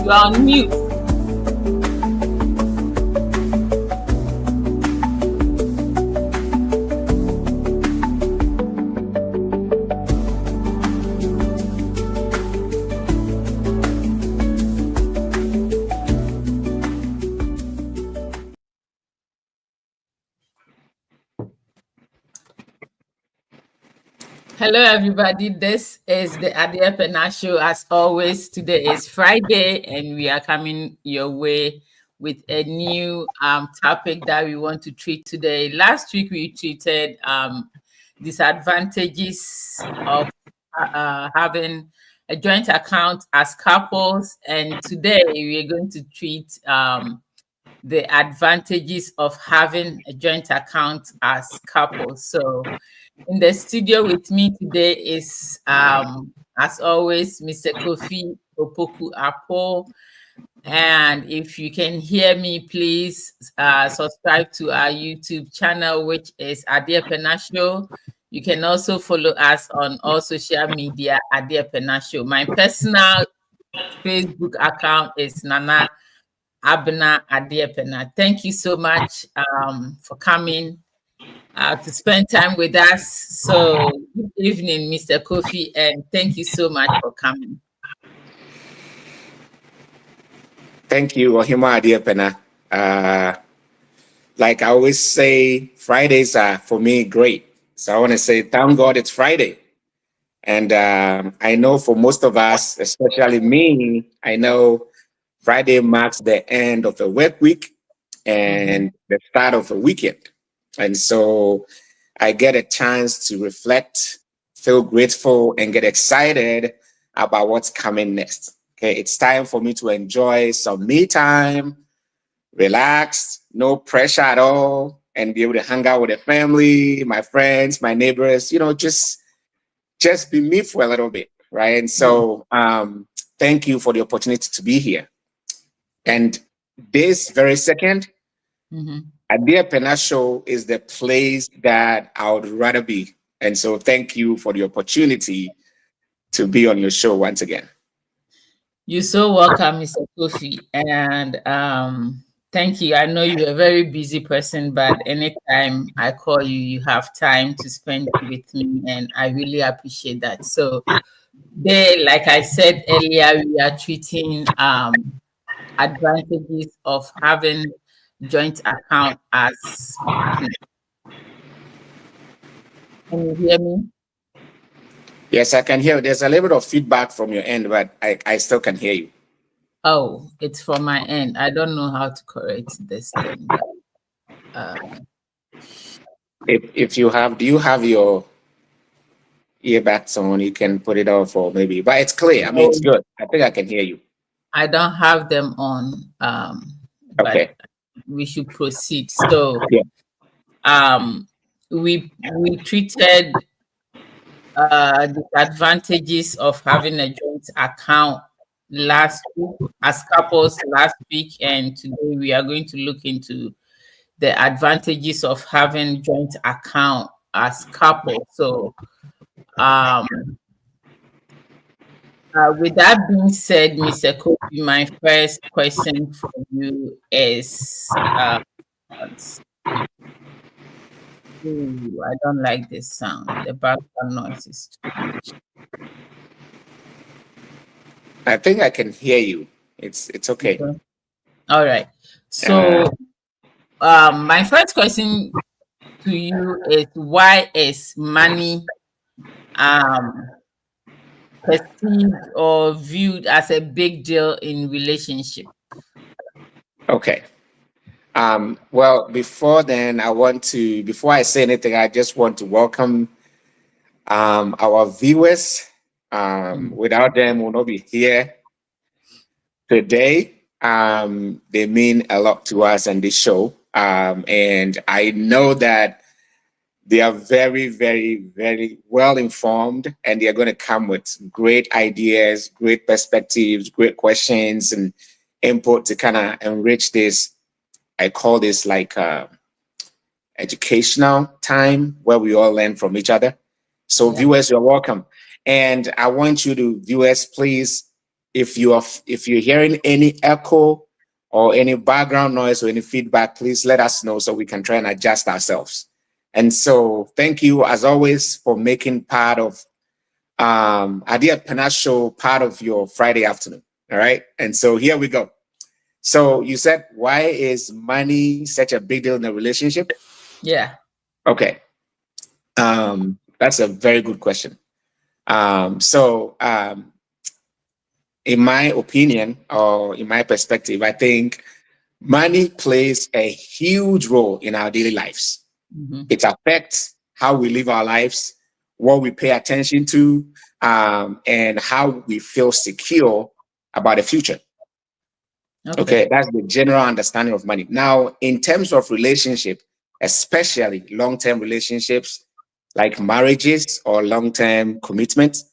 You are on mute. Hello, everybody. This is the Adia Pena Show. As always, today is Friday, and we are coming your way with a new topic that we want to treat today. Last week, we treated disadvantages of having a joint account as couples, and today we are going to treat the advantages of having a joint account as couples. So, in the studio with me today is, as always, Mr. Kofi Opoku Apo. And if you can hear me, please subscribe to our YouTube channel, which is Adia Pena Show. You can also follow us on all social media, Adia Pena Show. My personal Facebook account is Nana Abena Adia Pena. Thank you so much for coming to spend time with us. So, good evening, Mr. Kofi, and thank you so much for coming. Thank you, Ohima Adia Pena. Like I always say, Fridays are for me great. So I want to say, thank God it's Friday. And I know for most of us, especially me, I know Friday marks the end of the work week and the start of a weekend. And so I get a chance to reflect, feel grateful, and get excited about what's coming next. Okay, it's time for me to enjoy some me time, relax, no pressure at all, and be able to hang out with the family, my friends, my neighbors, just be me for a little bit, right? And so thank you for the opportunity to be here. And this very second, Adia Pena Show is the place that I would rather be. And so thank you for the opportunity to be on your show once again. You're so welcome, Mr. Kofi. And thank you. I know you're a very busy person, but anytime I call you, you have time to spend with me, and I really appreciate that. So today, like I said earlier, we are treating advantages of having joint account as partners. Can you hear me? Yes, I can hear. There's a little bit of feedback from your end, but I still can hear you. Oh, it's from my end. I don't know how to correct this thing. If you have, do you have your earbuds on? You can put it off, or maybe, but it's clear. I mean, it's good. I think I can hear you. I don't have them on. But Okay. we should proceed. So, we treated the advantages of having a joint account last week as couples last week, and today we are going to look into the advantages of having joint account as couples. So, with that being said, Mr. Kofi, my first question for you is, I don't like this sound. The background noise is too much. I think I can hear you. It's okay. All right. So, my first question to you is, why is money perceived or viewed as a big deal in relationship? Okay. Well, before then, before I say anything, I just want to welcome our viewers. Without them, we'll not be here today. They mean a lot to us and this show. And I know that they are very, very, very well informed, and they're going to come with great ideas, great perspectives, great questions, and input to kind of enrich this. I call this like educational time where we all learn from each other. So viewers, you're welcome. And I want you to, viewers, please if you're hearing any echo or any background noise or any feedback, please let us know so we can try and adjust ourselves. And so thank you as always for making part of Idea Panache Show part of your Friday afternoon. All right. And so here we go. So you said, why is money such a big deal in a relationship? Yeah. Okay. That's a very good question. In my opinion, or in my perspective, I think money plays a huge role in our daily lives. Mm-hmm. It affects how we live our lives, what we pay attention to, and how we feel secure about the future. Okay, that's the general understanding of money. Now, in terms of relationship, especially long-term relationships like marriages or long-term commitments,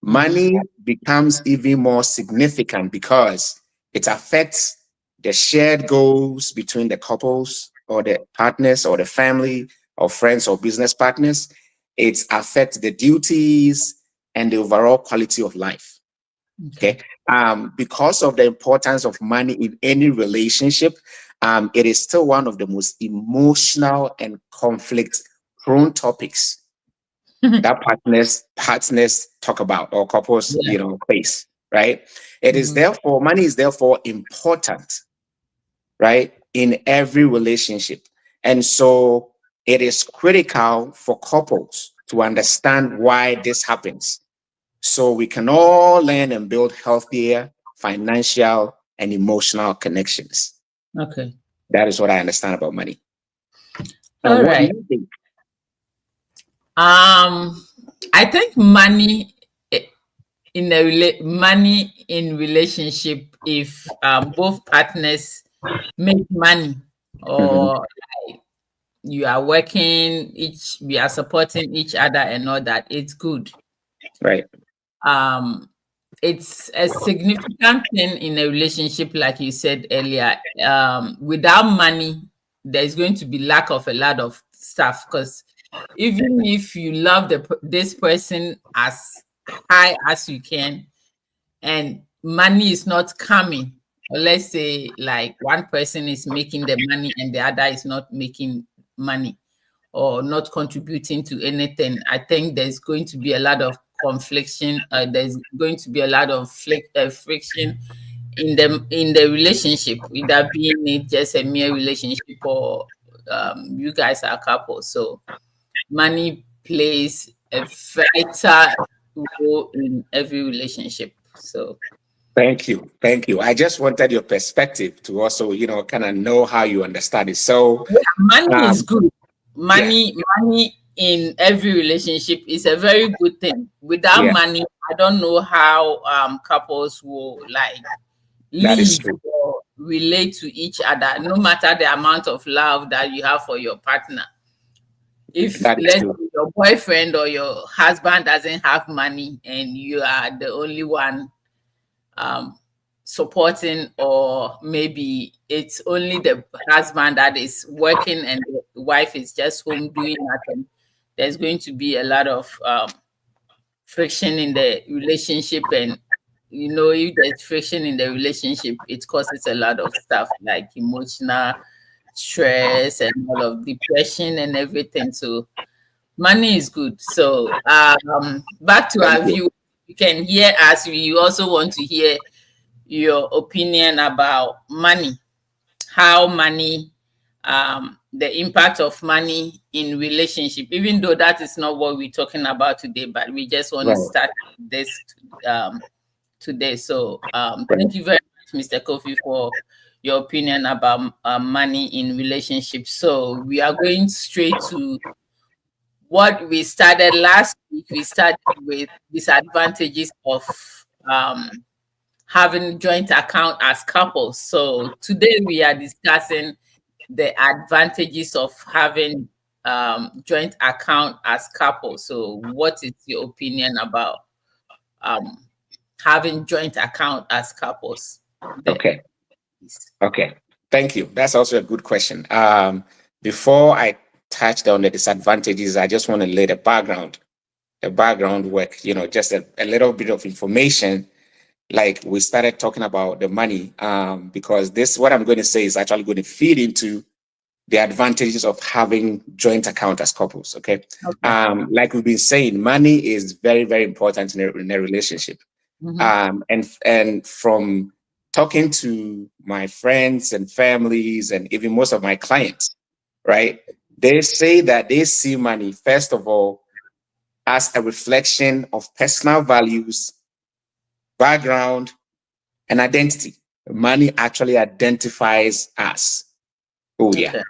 money becomes even more significant because it affects the shared goals between the couples or the partners or the family or friends or business partners. It affects the duties and the overall quality of life. Okay. Because of the importance of money in any relationship, it is still one of the most emotional and conflict-prone topics that partners talk about or couples, face, right? It is therefore, money is therefore important, right, in every relationship. And so it is critical for couples to understand why this happens, so we can all learn and build healthier financial and emotional connections. Okay. That is what I understand about money. All right. Do you think? I think money in relationship, if both partners make money, or like you are working, we are supporting each other and all that, it's good. Right. It's a significant thing in a relationship, like you said earlier. Without money, there's going to be lack of a lot of stuff, because even if you love this person as high as you can, and money is not coming, or let's say like one person is making the money and the other is not making money or not contributing to anything, I think there's going to be a lot of confliction. There's going to be a lot of friction in the relationship, either being it just a mere relationship or you guys are a couple. So money plays a vital role in every relationship. So Thank you. I just wanted your perspective to also, kind of know how you understand it. So money is good. Money in every relationship is a very good thing. Without money, I don't know how couples will like live or relate to each other, no matter the amount of love that you have for your partner. If let's say your boyfriend or your husband doesn't have money and you are the only one supporting, or maybe it's only the husband that is working and the wife is just home doing nothing, there's going to be a lot of friction in the relationship. And if there's friction in the relationship, it causes a lot of stuff like emotional stress and all of depression and everything. So money is good. So back to our view, you can hear us. We also want to hear your opinion about money, how money, the impact of money in relationship, even though that is not what we're talking about today, but we just want to start this today. So thank you very much, Mr. Kofi, for your opinion about money in relationships. So we are going straight to what we started last week. We started with disadvantages of having joint account as couples. So today we are discussing the advantages of having joint account as couples. So what is your opinion about having joint account as couples? Okay. Thank you. That's also a good question. Before I touched on the disadvantages, I just want to lay the background work, just a little bit of information like we started talking about the money, because this, what I'm going to say is actually going to feed into the advantages of having joint account as couples. Okay. Okay. Like we've been saying, money is very, very important in a relationship. And from talking to my friends and families and even most of my clients, right? They say that they see money, first of all, as a reflection of personal values, background, and identity. Money actually identifies us. Oh, yeah. Okay.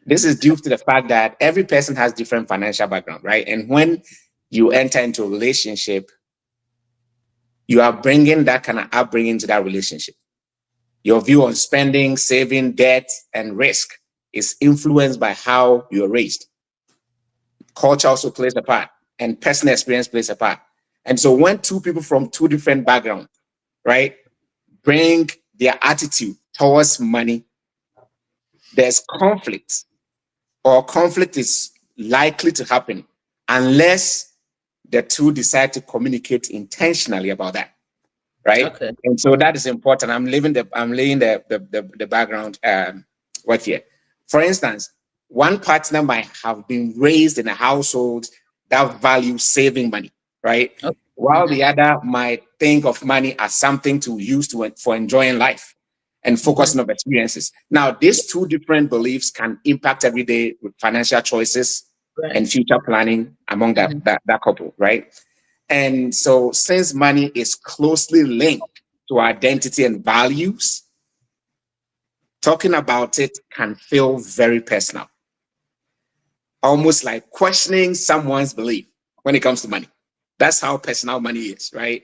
This is due to the fact that every person has different financial background, right? And when you enter into a relationship, you are bringing that kind of upbringing to that relationship. Your view on spending, saving, debt, and risk is influenced by how you're raised. Culture also plays a part, and personal experience plays a part. And so when two people from two different backgrounds, right, bring their attitude towards money, there's conflict, or conflict is likely to happen unless the two decide to communicate intentionally about that, right? Okay. And so that is important. I'm laying the background work here. For instance, one partner might have been raised in a household that values saving money, right? Okay. While the other might think of money as something to use for enjoying life and focusing on experiences. Now, Yeah. these two different beliefs can impact everyday financial choices Right. and future planning among that couple, right? And so, since money is closely linked to identity and values, talking about it can feel very personal, almost like questioning someone's belief when it comes to money. That's how personal money is, right?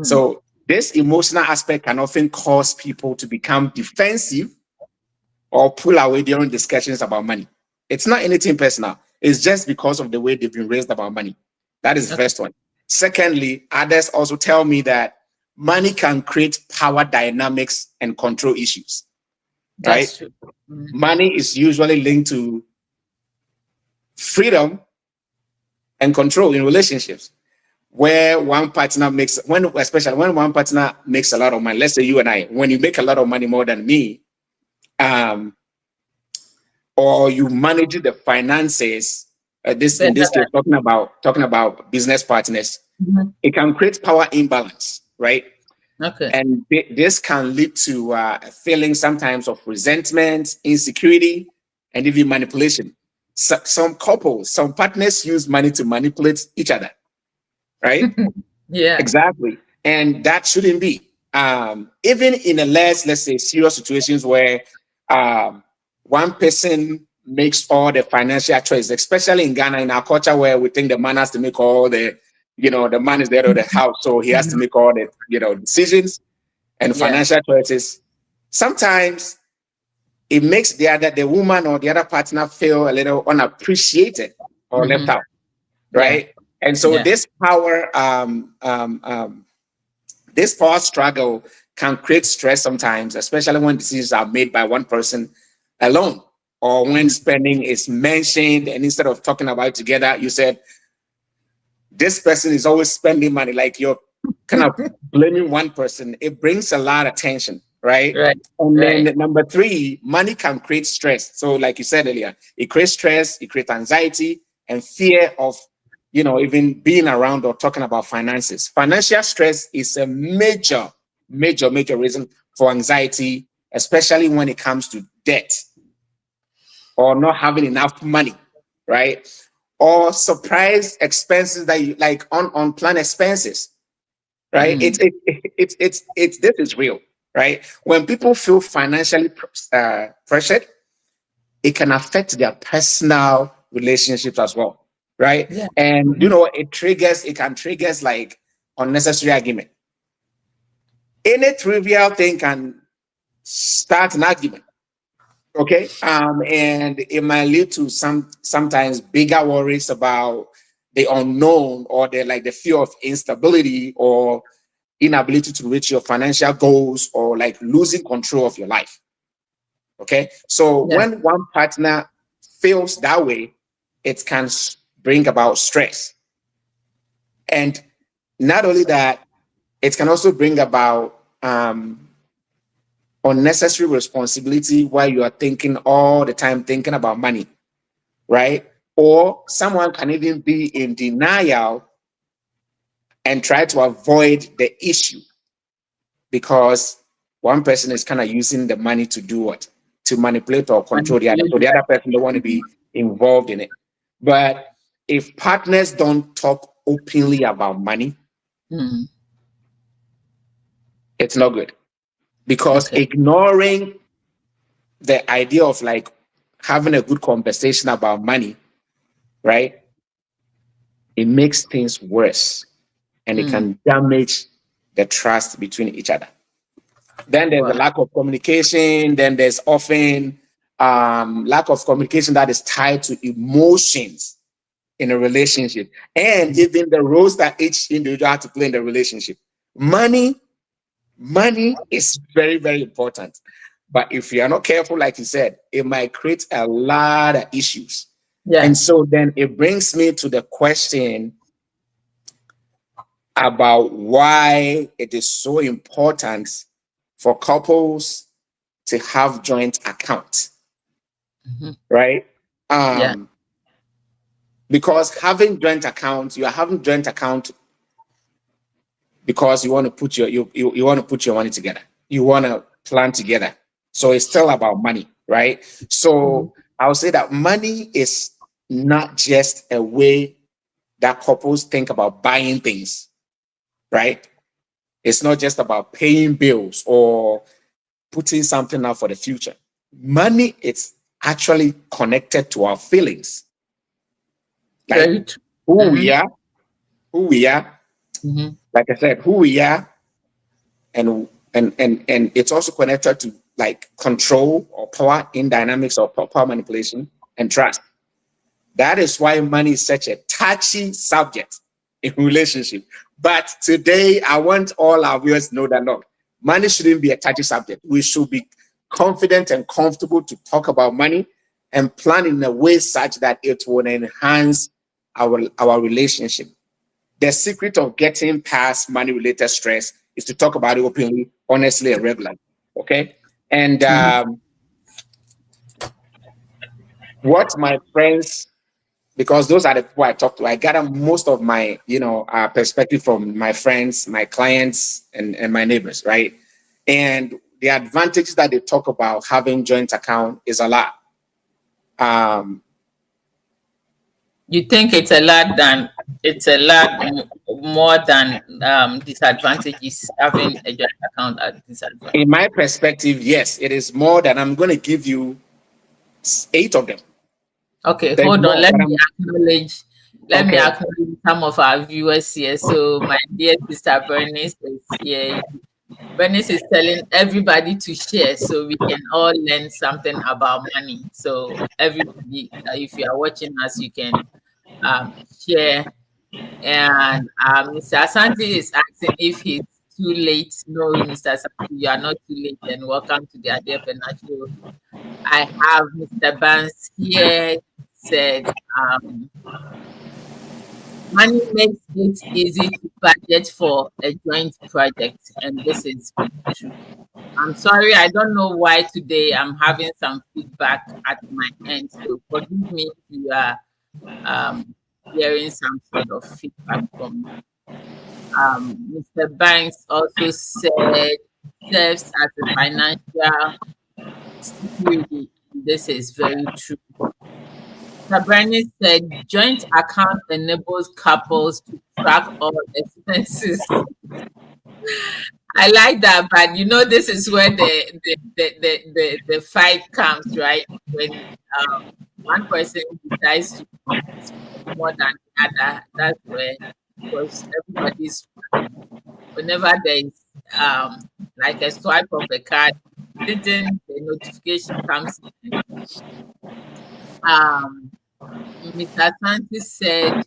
So, this emotional aspect can often cause people to become defensive or pull away during discussions about money. It's not anything personal, it's just because of the way they've been raised about money. That is the Okay. first one. Secondly, others also tell me that money can create power dynamics and control issues, right? That's true. Money is usually linked to freedom and control in relationships, where one partner makes, especially when one partner makes a lot of money. Let's say you and I, when you make a lot of money more than me, um, or you manage the finances. This in Better this case, talking about business partners, it can create power imbalance, right? Okay. And this can lead to a feeling sometimes of resentment, insecurity, and even manipulation. Some couples, some partners use money to manipulate each other, right? Yeah. Exactly. And that shouldn't be. Even in a let's say, serious situations where one person makes all the financial choices, especially in Ghana, in our culture where we think the man has to make all the man is the head of the house. So he has to make all the, decisions and Yeah. financial choices. Sometimes it makes the woman or the other partner feel a little unappreciated or left out, Yeah. right? And so Yeah. this power struggle can create stress sometimes, especially when decisions are made by one person alone, or when spending is mentioned, and instead of talking about it together, you said, this person is always spending money, like you're kind of blaming one person. It brings a lot of tension, right? Right. And then Right. number three, money can create stress. So, like you said earlier, it creates stress, it creates anxiety and fear of, even being around or talking about finances. Financial stress is a major, major, major reason for anxiety, especially when it comes to debt or not having enough money, right? Or surprise expenses that you like, unplanned expenses, right? It's this is real, right? When people feel financially pressured, it can affect their personal relationships as well, right? Yeah. And it can trigger like unnecessary argument. Any trivial thing can start an argument. Okay. And it might lead to sometimes bigger worries about the unknown, or the fear of instability or inability to reach your financial goals, or like losing control of your life. Okay. So Yeah. when one partner feels that way, it can bring about stress. And not only that, it can also bring about unnecessary responsibility while you are thinking all the time thinking about money, right? Or someone can even be in denial and try to avoid the issue because one person is kind of using the money to do what? To manipulate or control the other. So the other person don't want to be involved in it. But if partners don't talk openly about money, it's not good. Because ignoring the idea of like having a good conversation about money, right? It makes things worse and it can damage the trust between each other. Then there's a lack of communication. Then there's often lack of communication that is tied to emotions in a relationship and even the roles that each individual has to play in the relationship. Money is very, very important. But if you are not careful, like you said, it might create a lot of issues. Yeah. And so then it brings me to the question about why it is so important for couples to have joint accounts, right? Because having joint accounts, you are having joint account because you want to put you want to put your money together. You want to plan together. So it's still about money, right? So I would say that money is not just a way that couples think about buying things, right? It's not just about paying bills or putting something out for the future. Money is actually connected to our feelings. Like who we are, like I said, who we are, and it's also connected to like control or power in dynamics or power manipulation and trust. That is why money is such a touchy subject in relationship. But today, I want all our viewers to know that look, money shouldn't be a touchy subject. We should be confident and comfortable to talk about money and plan in a way such that it will enhance our relationship. The secret of getting past money-related stress is to talk about it openly, honestly, and regularly. Okay, and what my friends, because those are the people I talk to, I gather most of my perspective from my friends, my clients, and my neighbors, right? And the advantages that they talk about having joint account is a lot. You think it's a lot more than disadvantages having a joint account at disadvantage? In my perspective, yes, it is more than. I'm going to give you 8 of them. Okay, hold on. Let me acknowledge some of our viewers here. So my dear sister Bernice is here. Bernice is telling everybody to share so we can all learn something about money. So everybody, if you are watching us, you can share. And Mr. Asante is asking if he's too late. No, Mr. Asante, you are not too late. And welcome to the Adepena show. I have Mr. Barnes here. Said money makes it easy to budget for a joint project, and this is true. I'm sorry, I don't know why today I'm having some feedback at my end, so forgive me if you are hearing some sort of feedback from me. Mr. Banks also said serves as a financial security. This is very true. Sabrina said joint account enables couples to track all expenses. I like that, but this is where the fight comes, right? When one person decides to spend more than the other, that's where, because everybody's, whenever there is like a swipe of a card, the notification comes in. Mr. Santi said,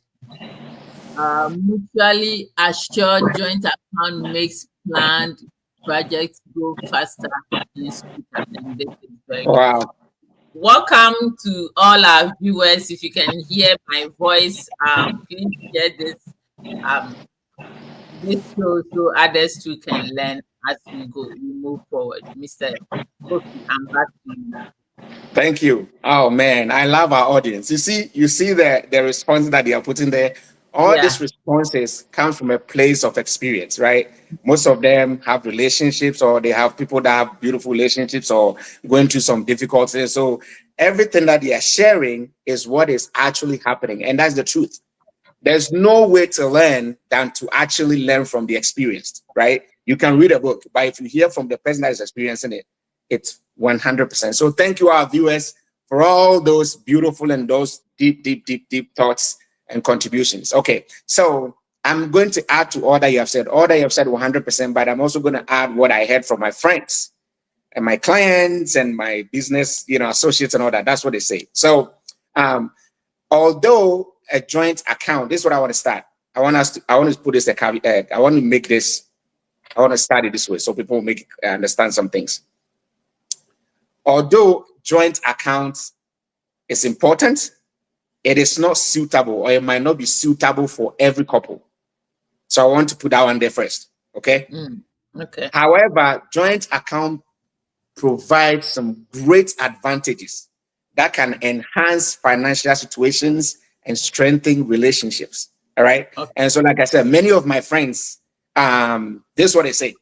mutually assured joint account makes planned projects go faster and smoother. And this is very good. Welcome to all our viewers. If you can hear my voice, please share this this so others too can learn as we move forward. Mr. Kofi, I'm back to you. Thank you. Oh man, I love our audience. You see the response that they are putting there. All Yeah. these responses come from a place of experience, right? Most of them have relationships, or they have people that have beautiful relationships, or going through some difficulties. So everything that they are sharing is what is actually happening, and that's the truth. There's no way to learn than to actually learn from the experienced, right? You can read a book, but if you hear from the person that is experiencing it, it's 100%. So thank you, our viewers, for all those beautiful and those deep, deep, deep, deep thoughts and contributions. Okay, so I'm going to add to all that you have said. All that you have said 100%, but I'm also going to add what I heard from my friends and my clients and my business, associates and all that. That's what they say. So, although a joint account, this is what I want to start. I want to put this a caveat. I want to start it this way so people understand some things. Although joint account is important, it is not suitable, or it might not be suitable for every couple. So I want to put that one there first. Okay. Okay. However, joint account provides some great advantages that can enhance financial situations and strengthen relationships. All right. Okay. And so, like I said, many of my friends, this is what they say.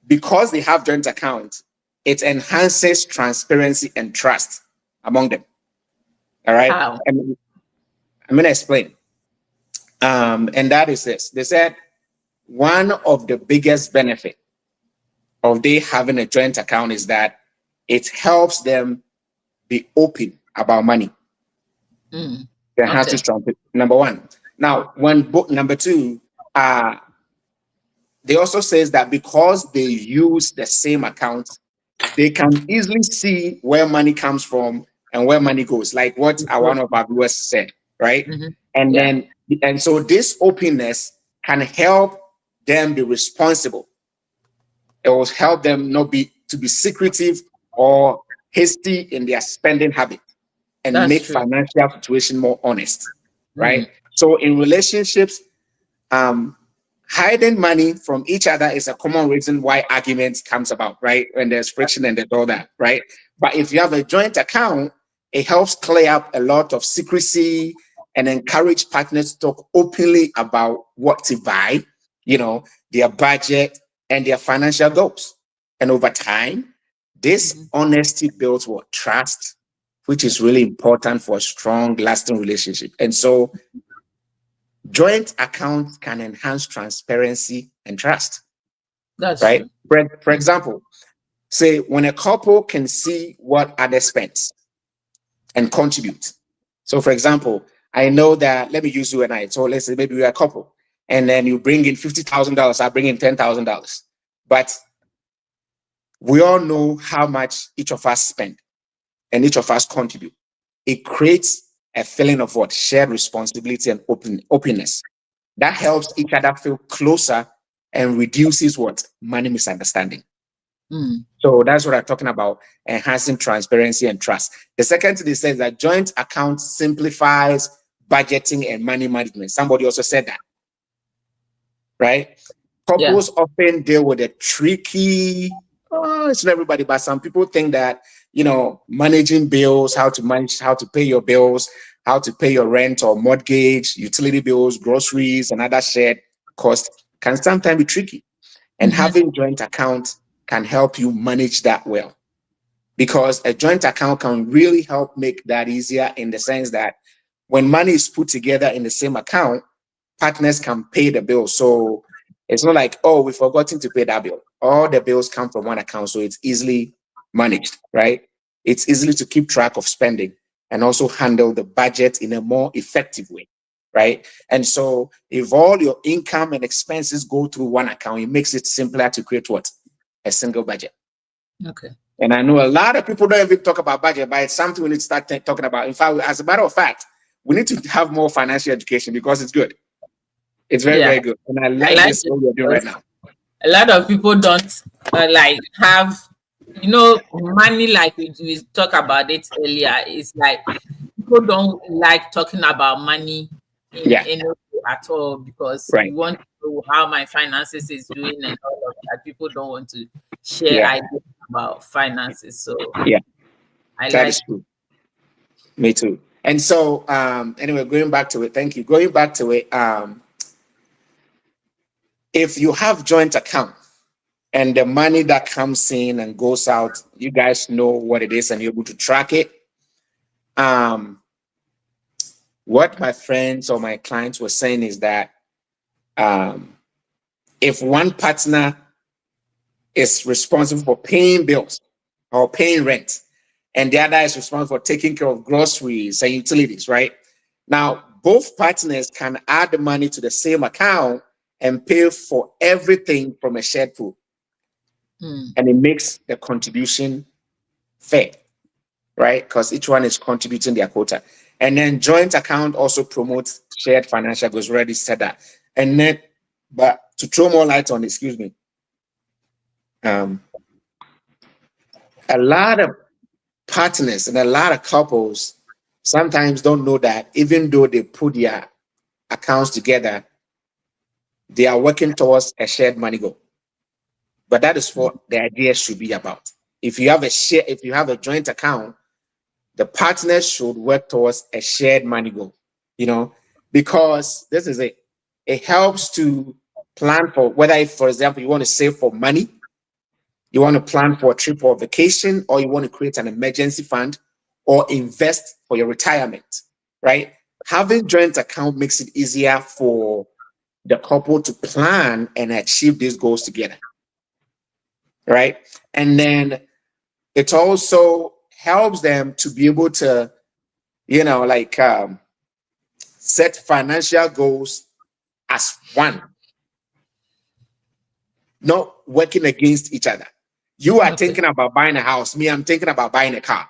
Because they have joint account, it enhances transparency and trust among them. All right. How? And I'm going to explain. And that is this. They said one of the biggest benefit of they having a joint account is that it helps them be open about money. Okay. Number one. Now, number two, they also says that because they use the same account, they can easily see where money comes from and where money goes, like what one of our viewers said, right? Mm-hmm. And so this openness can help them be responsible. It will help them not be secretive or hasty in their spending habit, and make financial situation more honest, right? So in relationships, hiding money from each other is a common reason why arguments comes about, right? When there's friction and there's all that, right? But if you have a joint account, it helps clear up a lot of secrecy and encourage partners to talk openly about what to buy, their budget and their financial goals. And over time, this honesty builds what? Trust, which is really important for a strong, lasting relationship. And so joint accounts can enhance transparency and trust. That's right. For example, say when a couple can see what others spend and contribute. So, for example, I know that, let me use you and I. So let's say maybe we're a couple, and then you bring in $50,000, I bring in $10,000. But we all know how much each of us spend and each of us contribute. It creates a feeling of what? Shared responsibility and openness. That helps each other feel closer and reduces what? Money misunderstanding. So that's what I'm talking about, enhancing transparency and trust. The second thing they say is that joint account simplifies budgeting and money management. Somebody also said that, right? Couples often deal with a tricky, it's not everybody, but some people think that, managing bills, how to pay your bills, how to pay your rent or mortgage, utility bills, groceries, and other shared costs can sometimes be tricky. And having joint account can help you manage that well, because a joint account can really help make that easier, in the sense that when money is put together in the same account, partners can pay the bill. So it's not like, oh, we've forgotten to pay that bill. All the bills come from one account, so it's easily managed, right? It's easily to keep track of spending and also handle the budget in a more effective way, right? And so if all your income and expenses go through one account, it makes it simpler to create what? A single budget. Okay. And I know a lot of people don't even talk about budget, but it's something we need to start talking about. In fact, as a matter of fact, we need to have more financial education, because it's good. It's very, very good. And I like this what we're doing right now. A lot of people don't have, money, like we talked about it earlier. It's like people don't like talking about money at all, because Right. you want to know how my finances is doing and all of that. People don't want to share Yeah. ideas about finances. So Yeah. I That like. is true. Me too. And so, anyway, going back to it, thank you. Going back to it, if you have joint account and the money that comes in and goes out, you guys know what it is and you're able to track it. What my friends or my clients were saying is that if one partner is responsible for paying bills or paying rent, and the other is responsible for taking care of groceries and utilities, right? Now, both partners can add the money to the same account and pay for everything from a shared pool. And it makes the contribution fair, right? Because each one is contributing their quota. And then joint account also promotes shared financial goals. Already said that. And then, but to throw more light on, excuse me, a lot of partners and a lot of couples sometimes don't know that even though they put their accounts together, they are working towards a shared money goal. But that is what the idea should be about. If you have a joint account, the partners should work towards a shared money goal, because this is it. It helps to plan for whether, if, for example, you want to save for money, you want to plan for a trip or vacation, or you want to create an emergency fund or invest for your retirement, right? Having joint account makes it easier for the couple to plan and achieve these goals together, right? And then it also helps them to be able to, set financial goals as one, not working against each other. You are thinking about buying a house. Me, I'm thinking about buying a car.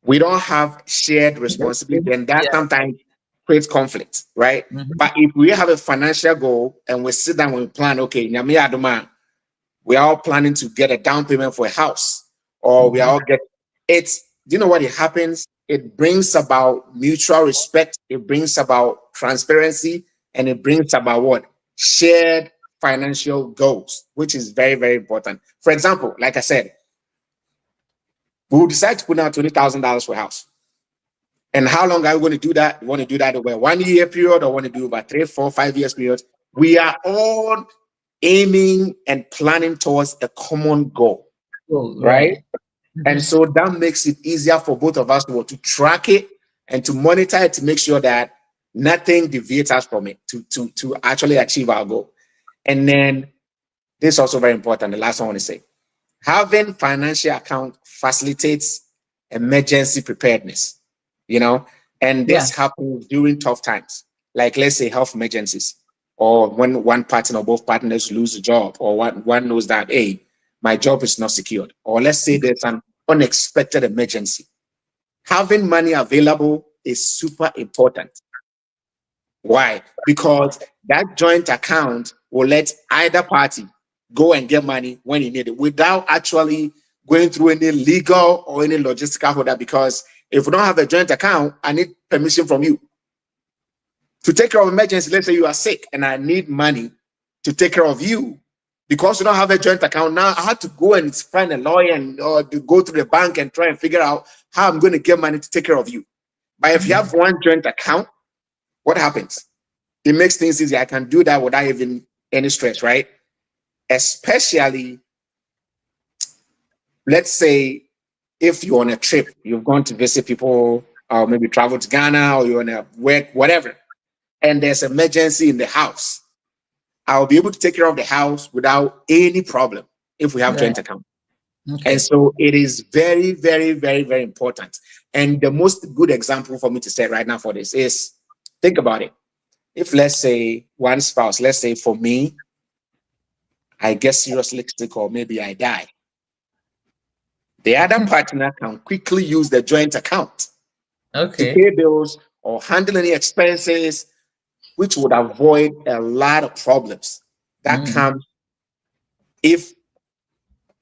We don't have shared responsibility, and that sometimes creates conflict, right? But if we have a financial goal and we sit down and we plan, okay, we are all planning to get a down payment for a house, or we are all get it's. Do you know what it happens? It brings about mutual respect. It brings about transparency, and it brings about what? Shared financial goals, which is very, very important. For example, like I said, we will decide to put down $20,000 for a house. And how long are we going to do that? We want to do that over a 1 year period, or want to do over 3, 4, 5 years period. We are all aiming and planning towards a common goal, right? And so that makes it easier for both of us to track it and to monitor it to make sure that nothing deviates us from it to actually achieve our goal. And then this is also very important. The last one I want to say, having financial account facilitates emergency preparedness, and this happens during tough times, like let's say health emergencies, or when one partner or both partners lose a job, or one knows that, hey, my job is not secured, or let's say there's an unexpected emergency. Having money available is super important. Why? Because that joint account will let either party go and get money when you need it without actually going through any legal or any logistical order. Because if we don't have a joint account, I need permission from you to take care of emergency. Let's say you are sick and I need money to take care of you. Because you don't have a joint account, now I have to go and find a lawyer or to go to the bank and try and figure out how I'm going to get money to take care of you. But if you have one joint account, what happens? It makes things easier. I can do that without even any stress, right? Especially, let's say, if you're on a trip, you've gone to visit people, or maybe travel to Ghana, or you're on a work, whatever, and there's an emergency in the house. I'll be able to take care of the house without any problem if we have joint account. And so it is very, very, very, very important. And the most good example for me to say right now for this is, think about it. If let's say one spouse, let's say for me, I get seriously sick or maybe I die, the other partner can quickly use the joint account to pay bills or handle any expenses, which would avoid a lot of problems that come if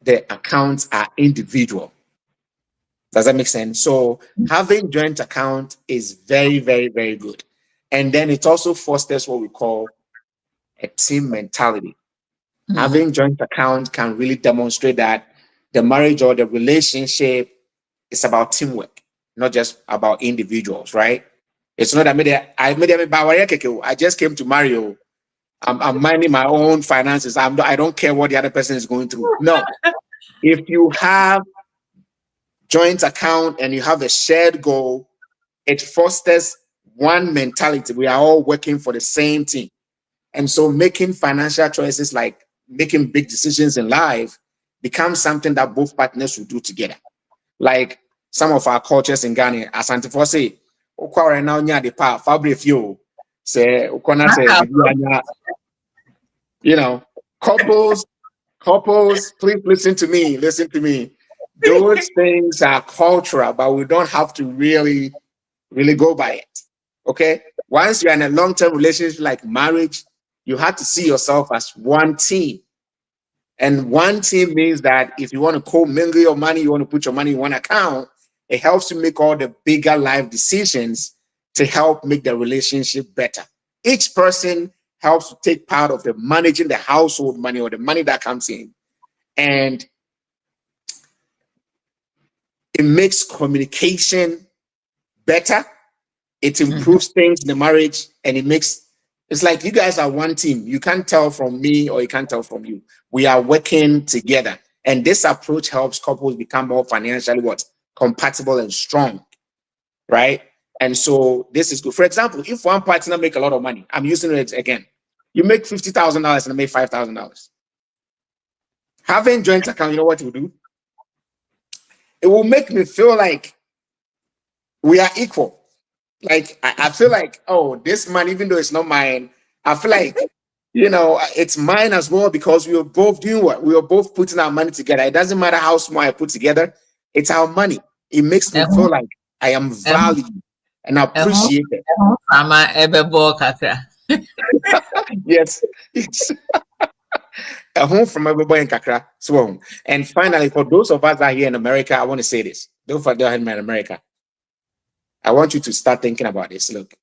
the accounts are individual. Does that make sense? So having joint account is very, very, very good. And then it also fosters what we call a team mentality. Having joint account can really demonstrate that the marriage or the relationship is about teamwork, not just about individuals, right? It's not that I just came to marry you. I'm minding my own finances. I don't care what the other person is going through. No. If you have joint account and you have a shared goal, it fosters one mentality. We are all working for the same team. And so making financial choices like making big decisions in life becomes something that both partners will do together. Like some of our cultures in Ghana, as Antifo say, right now, the pa fabric you say, you know, couples, please listen to me. Listen to me. Those things are cultural, but we don't have to really go by it. Okay. Once you're in a long-term relationship like marriage, you have to see yourself as one team. And one team means that if you want to co-mingle your money, you want to put your money in one account, it helps you make all the bigger life decisions to help make the relationship better. Each person helps to take part of the managing the household money or the money that comes in. And it makes communication better. It improves things in the marriage, and it's like you guys are one team. You can't tell from me or you can't tell from you. We are working together. And this approach helps couples become more financially compatible and strong, right? And so this is good. For example, if one partner make a lot of money, I'm using it again. You make $50,000 and I make $5,000. Having joint account, you know what it will do? It will make me feel like we are equal. Like I feel like, oh, this man, even though it's not mine, I feel like, it's mine as well because we were both doing what? We were both putting our money together. It doesn't matter how small I put together, it's our money. It makes me feel like I am valued and appreciated. Yes. A home from everybody in Kakra. So, and finally, for those of us that are here in America, I want to say this. Don't forget in America. I want you to start thinking about this. Look,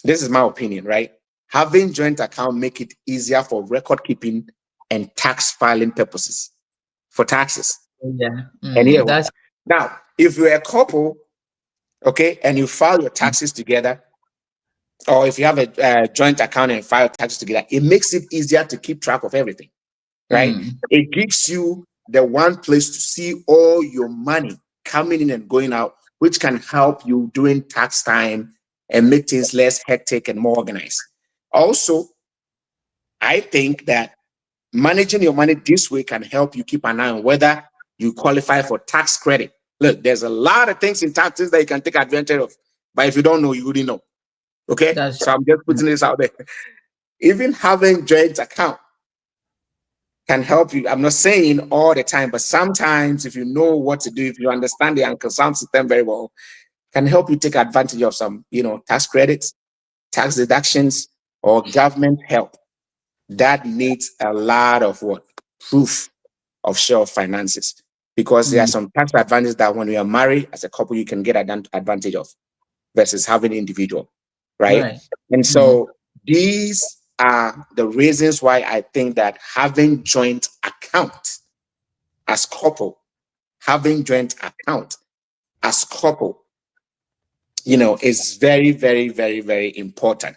this is my opinion, right? Having joint account make it easier for record keeping and tax filing purposes for taxes. Yeah. And here, now, if you're a couple, okay, and you file your taxes together, or if you have a joint account and file taxes together, it makes it easier to keep track of everything, right? It gives you the one place to see all your money coming in and going out, which can help you during tax time and make things less hectic and more organized. Also, I think that managing your money this way can help you keep an eye on whether you qualify for tax credit. Look, there's a lot of things in taxes that you can take advantage of, but if you don't know, you wouldn't know. Okay, so I'm just putting this out there. Even having joint account can help you. I'm not saying all the time, but sometimes if you know what to do, if you understand the Uncle Sam system very well, can help you take advantage of some, tax credits, tax deductions, or government help. That needs a lot of proof of share of finances, because there are some tax advantages that when you are married as a couple, you can get advantage of versus having individual, right? And so these are the reasons why I think that having joint account as couple, is very, very, very, very important.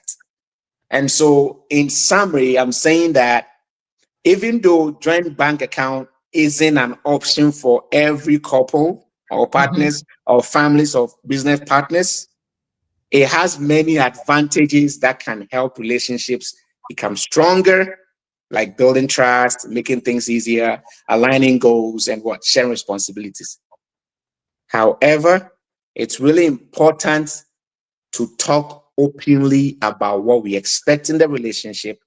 And so in summary, I'm saying that even though joint bank account isn't an option for every couple or partners or families of business partners, it has many advantages that can help relationships become stronger, like building trust, making things easier, aligning goals, and sharing responsibilities. However, it's really important to talk openly about what we expect in the relationship,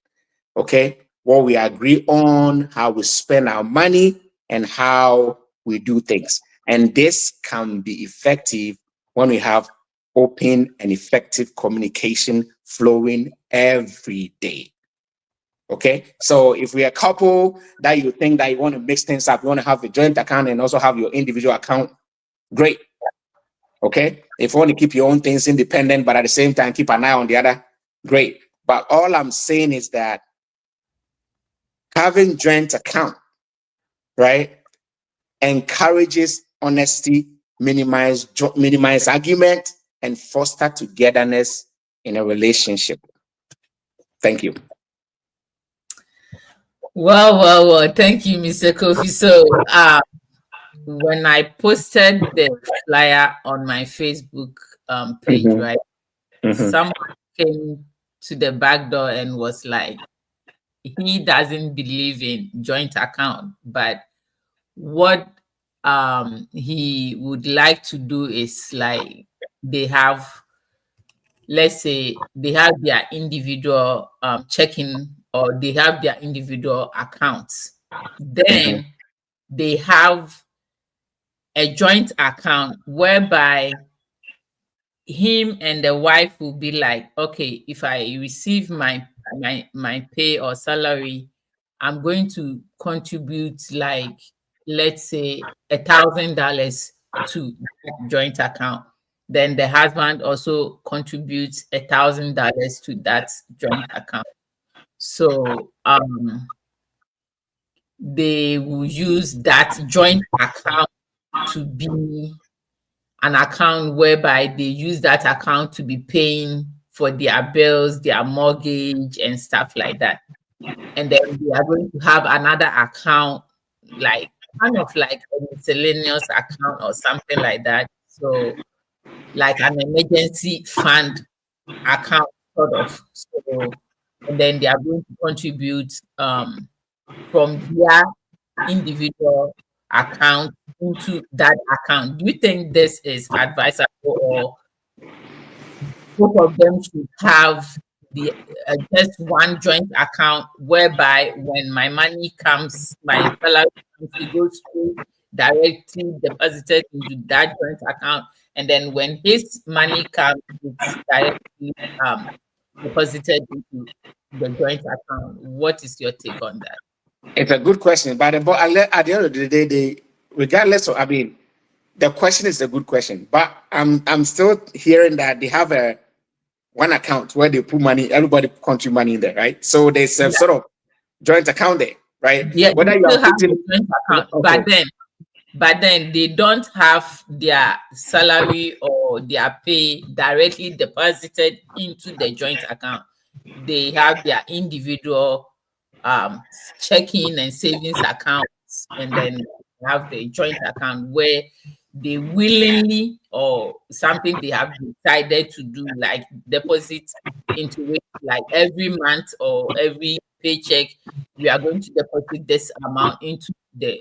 okay? What we agree on, how we spend our money, and how we do things. And this can be effective when we have open and effective communication flowing every day. Okay, so if we're a couple that you think that you want to mix things up, you want to have a joint account and also have your individual account, great. Okay. If you want to keep your own things independent, but at the same time keep an eye on the other, great. But all I'm saying is that having joint account, right, encourages honesty, minimize argument, and foster togetherness in a relationship. Thank you. Well. Thank you, Mr. Kofi. So, when I posted the flyer on my Facebook page, Mhm. right, Mhm. someone came to the back door and was like, he doesn't believe in joint account, but what he would like to do is like they have, let's say they have their individual checking, or they have their individual accounts, then they have a joint account whereby him and the wife will be like, okay, if I receive my pay or salary, I'm going to contribute, like, let's say $1,000 to that joint account. Then the husband also contributes $1,000 to that joint account. So they will use that joint account to be an account whereby they use that account to be paying for their bills, their mortgage, and stuff like that. And then they are going to have another account, like kind of like a miscellaneous account or something like that. So, like an emergency fund account, sort of. So, and then they are going to contribute from their individual account into that account. Do you think this is advisable, or both of them should have the just one joint account whereby when my money comes, my salary comes, it goes through directly deposited into that joint account, and then when his money comes, it's directly deposited into the joint account? What is your take on that? It's a good question, but at the end of the day, regardless of, I mean, the question is a good question, but I'm still hearing that they have a one account where they put money, everybody contribute money in there, right? So there's a sort of joint account there, right? Yeah, Whether they you are still have the putting, joint account, okay, but then they don't have their salary or their pay directly deposited into the joint account. They have their individual checking and savings accounts, and then have the joint account where they willingly, or something they have decided to do, like deposit into it, like every month or every paycheck, we are going to deposit this amount into the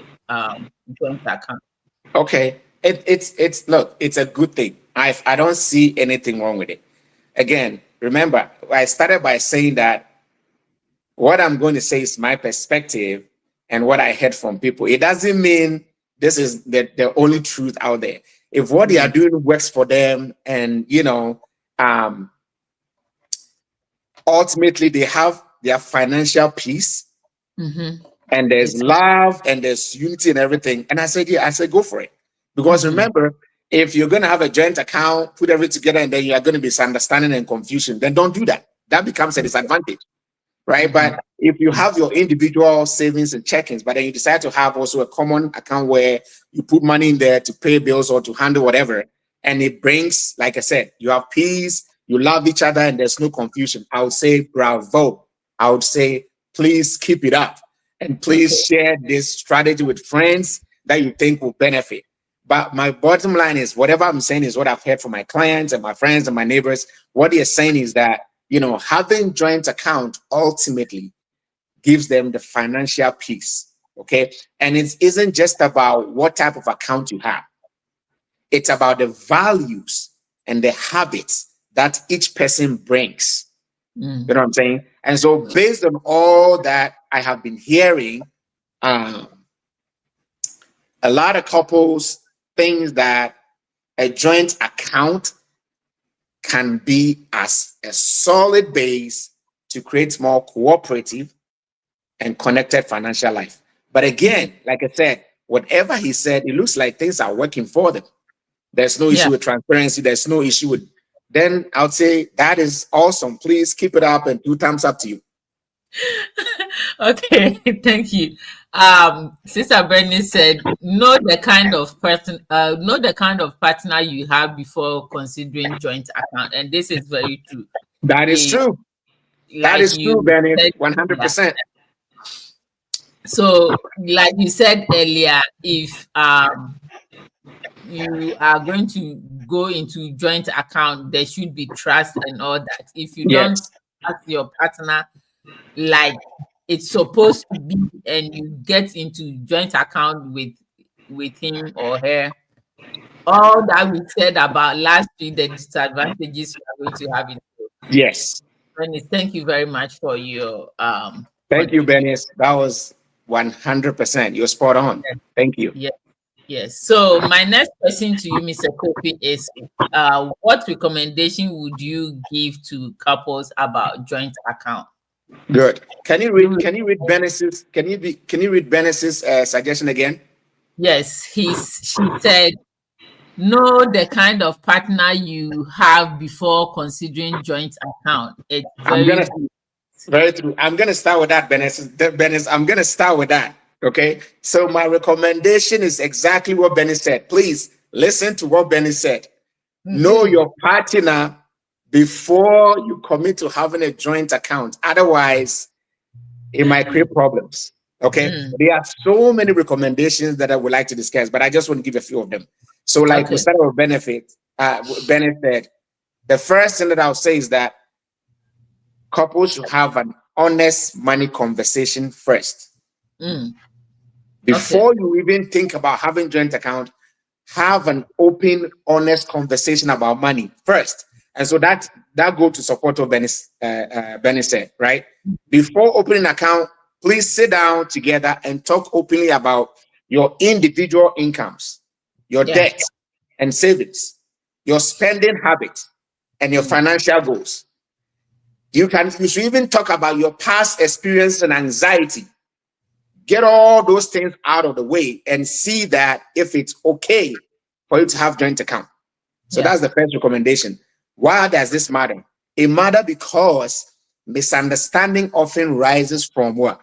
joint account. okay. It's look, it's a good thing. I don't see anything wrong with it. Again, remember, I started by saying that what I'm going to say is my perspective and what I heard from people. It doesn't mean this is the only truth out there. If what they are doing works for them, and um, ultimately they have their financial peace, Mm-hmm. and there's It's love and there's unity and everything. And I said, yeah, I said, go for it. Because remember, if you're going to have a joint account, put everything together, and then you are going to be misunderstanding and confusion, then don't do that. That becomes a disadvantage, right? But if you have your individual savings and checkings, but then you decide to have also a common account where you put money in there to pay bills or to handle whatever, and it brings, like I said, you have peace, you love each other, and there's no confusion, I would say bravo. I would say please keep it up, and please share this strategy with friends that you think will benefit. But my bottom line is, whatever I'm saying is what I've heard from my clients and my friends and my neighbors. What they're saying is that, having joint account ultimately gives them the financial peace. Okay. And it isn't just about what type of account you have, it's about the values and the habits that each person brings. You know what I'm saying? And so, based on all that I have been hearing, um, a lot of couples think that a joint account can be as a solid base to create more cooperative and connected financial life. But again, like I said, whatever he said, it looks like things are working for them. There's no issue with transparency. There's no issue with, then I would say that is awesome. Please keep it up, and 2 thumbs up to you. Okay, thank you. Sister Bernie said, know the kind of partner you have before considering joint account. And this is very true. That is true. That is true, Bernie. 100%. So, like you said earlier, if you are going to go into joint account, there should be trust and all that. If you don't trust your partner like it's supposed to be, and you get into joint account with him or her, all that we said about last week, the disadvantages you are going to have it. Yes. Bernice, thank you very much for your thank you, Bernice. That was 100%. You're spot on. Thank you. Yes. So my next question to you, Mr. Kofi, is what recommendation would you give to couples about joint account? Good. Can you read Bernice's suggestion again? Yes, she said, know the kind of partner you have before considering joint account. It's very true. I'm gonna start with that, Bernice. I'm gonna start with that. Okay. So my recommendation is exactly what Benny said. Please listen to what Benny said. Know your partner before you commit to having a joint account. Otherwise, it might create problems. Okay. There are so many recommendations that I would like to discuss, but I just want to give a few of them. So, like we started with benefit, said, the first thing that I'll say is that couples should have an honest money conversation first. Before you even think about having joint account, have an open, honest conversation about money first. And so that goes to support what Benny said, right? Before opening an account, please sit down together and talk openly about your individual incomes, your debt and savings, your spending habits, and your financial goals. You should even talk about your past experience and anxiety. Get all those things out of the way and see that if it's okay for you to have joint account. So that's the first recommendation. Why does this matter? It matters because misunderstanding often rises from what?